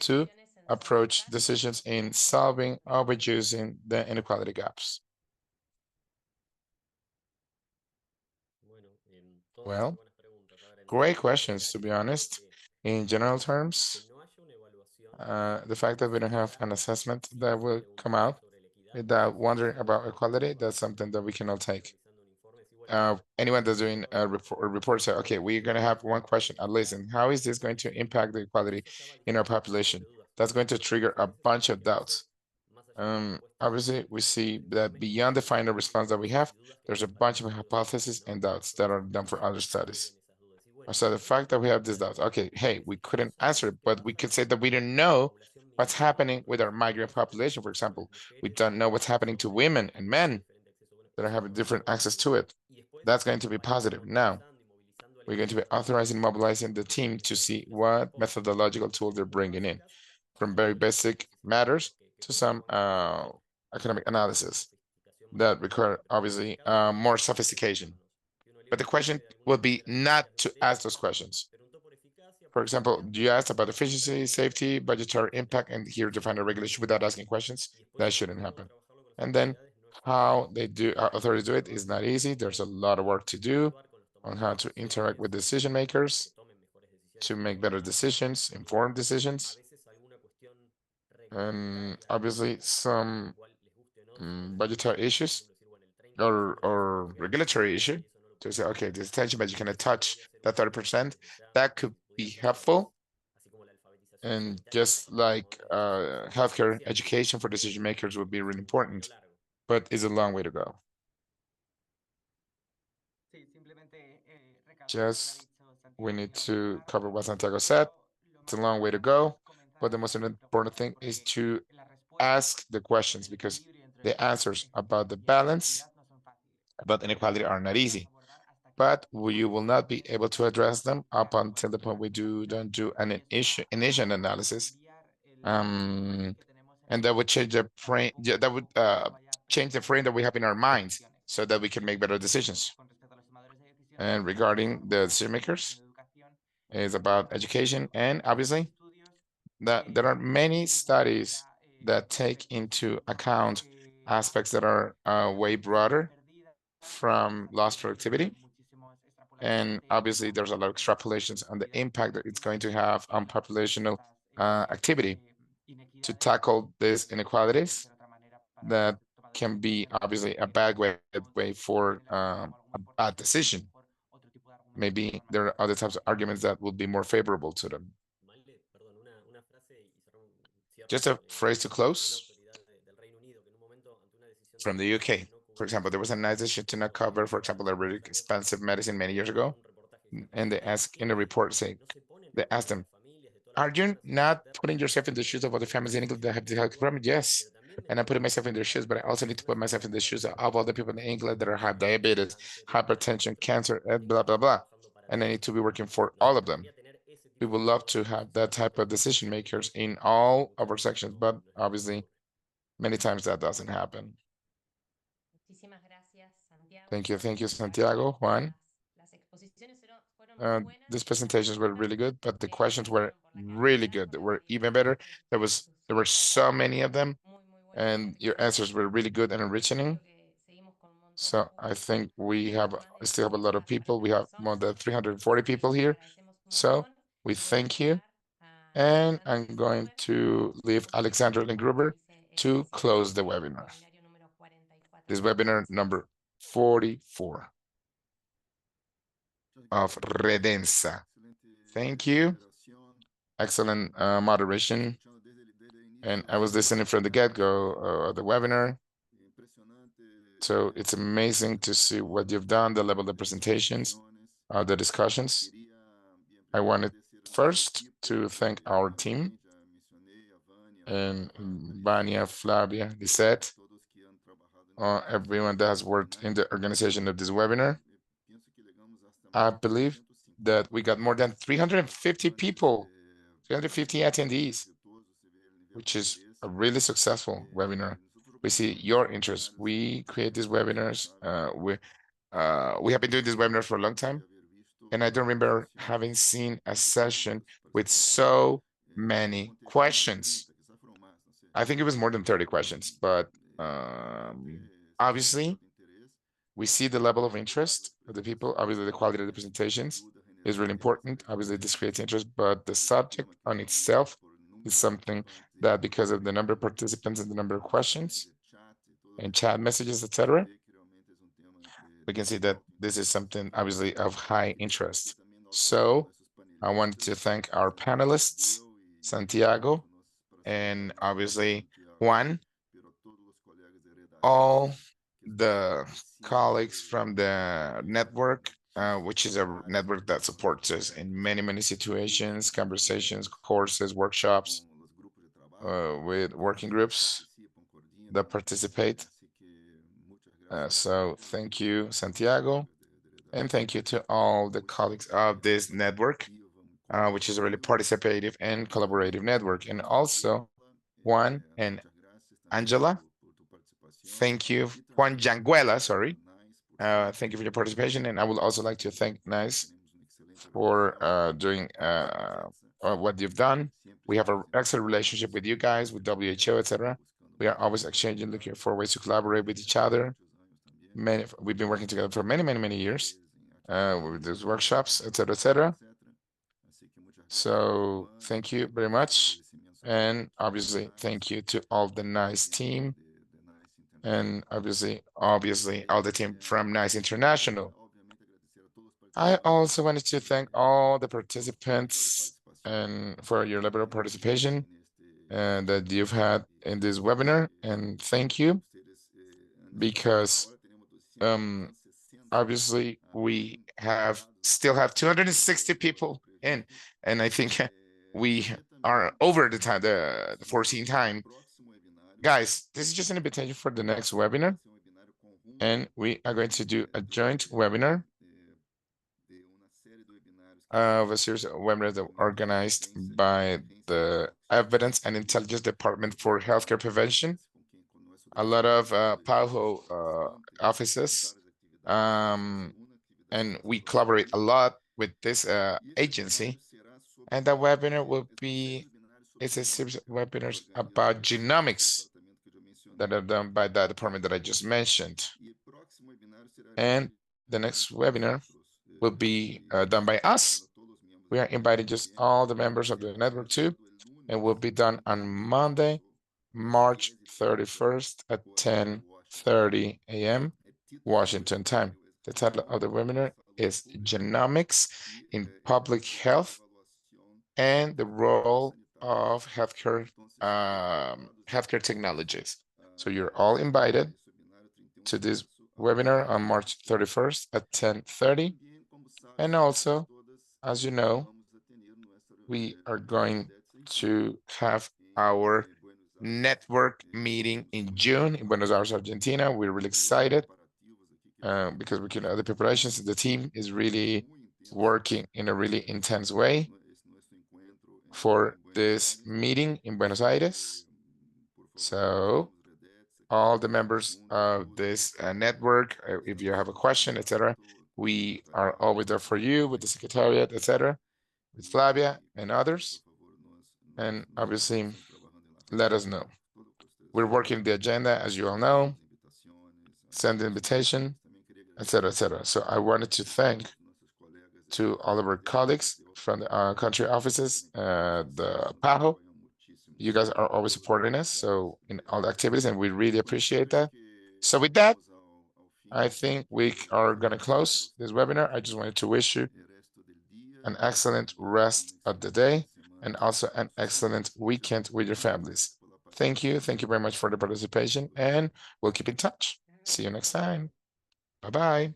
to approach decisions in solving or reducing the inequality gaps? Well, great questions, to be honest. In general terms, the fact that we don't have an assessment that will come out without wondering about equality, that's something that we cannot take. Anyone that's doing a report say, okay, we're going to have one question at least, and how is this going to impact the equality in our population? That's going to trigger a bunch of doubts. Obviously, we see that beyond the final response that we have, there's a bunch of hypotheses and doubts that are done for other studies. So the fact that we have these doubts, okay, hey, we couldn't answer it, but we could say that we don't know what's happening with our migrant population, for example. We don't know what's happening to women and men that are having different access to it. That's going to be positive. Now, we're going to be authorizing, mobilizing the team to see what methodological tool they're bringing in, from very basic matters to some economic analysis that require, obviously, more sophistication. But the question will be not to ask those questions. For example, you asked about efficiency, safety, budgetary impact, and here define a regulation without asking questions. That shouldn't happen. And then how authorities do it is not easy. There's a lot of work to do on how to interact with decision makers to make better decisions, informed decisions, and obviously some budgetary issues or regulatory issue to say, okay, this attention, but you cannot touch that 30%. That could be helpful. And just like healthcare education for decision makers would be really important, but it's a long way to go. Just we need to cover what Santiago said. It's a long way to go, but the most important thing is to ask the questions because the answers about the balance, about inequality are not easy, but we will not be able to address them up until the point we don't do an initial analysis. And that would change the frame, yeah, that would change the frame that we have in our minds so that we can make better decisions. And regarding the decision makers, is about education, and obviously that there are many studies that take into account aspects that are way broader from lost productivity. And obviously there's a lot of extrapolations on the impact that it's going to have on populational activity to tackle these inequalities that can be obviously a bad way for a bad decision. Maybe there are other types of arguments that would be more favorable to them. Just a phrase to close from the UK. For example, there was a nice decision to not cover, for example, a really expensive medicine many years ago. And they ask in a report, they asked them, are you not putting yourself in the shoes of other families in England that have the health problem? Yes. And I'm putting myself in their shoes, but I also need to put myself in the shoes of all the people in England that have diabetes, hypertension, cancer, and blah, blah, blah. And I need to be working for all of them. We would love to have that type of decision makers in all of our sections, but obviously many times that doesn't happen. Thank you, Santiago. Juan. These presentations were really good, but the questions were really good. They were even better. There were so many of them, and your answers were really good and enriching. So I think we still have a lot of people. We have more than 340 people here. So we thank you. And I'm going to leave Alexandra Lengruber to close the webinar. This webinar number 44 of RedETSA. Thank you. Excellent moderation. And I was listening from the get-go of the webinar. So it's amazing to see what you've done, the level of presentations, the discussions. I wanted first to thank our team and Vania, Flavia, Lisette, everyone that has worked in the organization of this webinar. I believe that we got more than 350 people, 350 attendees, which is a really successful webinar. We see your interest. We create these webinars. We have been doing these webinars for a long time, and I don't remember having seen a session with so many questions. I think it was more than 30 questions, but obviously we see the level of interest of the people. Obviously, the quality of the presentations is really important. Obviously, this creates interest, but the subject on itself is something that, because of the number of participants and the number of questions and chat messages, etc., we can see that this is something obviously of high interest. So I want to thank our panelists, Santiago, and obviously Juan, all the colleagues from the network, which is a network that supports us in many, many situations, conversations, courses, workshops, with working groups that participate. So thank you, Santiago, and thank you to all the colleagues of this network, which is a really participative and collaborative network. And also Juan and Angela, thank you. Juan Janguela, sorry. Thank you for your participation. And I would also like to thank NICE for doing what you've done. We have an excellent relationship with you guys, with WHO, etc. We are always exchanging, looking for ways to collaborate with each other. We've been working together for many, many, many years with these workshops, etc., etc. So thank you very much. And obviously, thank you to all the NICE team. And obviously, all the team from NICE International. I also wanted to thank all the participants and for your level of participation that you've had in this webinar. And thank you, because obviously we still have 260 people in, and I think we are over the time, the foreseen time. Guys, this is just an invitation for the next webinar, and we are going to do a joint webinar of a series of webinars that were organized by the Evidence and Intelligence Department for Healthcare Prevention. A lot of PAHO offices, and we collaborate a lot with this agency. And the webinar will be, it's a series of webinars about genomics that are done by that department that I just mentioned. And the next webinar will be done by us. We are inviting just all the members of the network too, and will be done on Monday, March 31st at 10:30 a.m. Washington time. The title of the webinar is Genomics in Public Health and the Role of Healthcare Technologies. So you're all invited to this webinar on March 31st at 10:30. And also, as you know, we are going to have our network meeting in June in Buenos Aires, Argentina. We're really excited because we can the preparations. The team is really working in a really intense way for this meeting in Buenos Aires. So all the members of this network, if you have a question, etc., we are always there for you with the secretariat, etc., with Flavia and others. And obviously, let us know. We're working the agenda, as you all know, send the invitation, etc., etc. So I wanted to thank to all of our colleagues from the country offices, the PAHO. You guys are always supporting us, so in all the activities, and we really appreciate that. So with that, I think we are going to close this webinar. I just wanted to wish you an excellent rest of the day and also an excellent weekend with your families. Thank you. Thank you very much for the participation, and we'll keep in touch. See you next time. Bye-bye.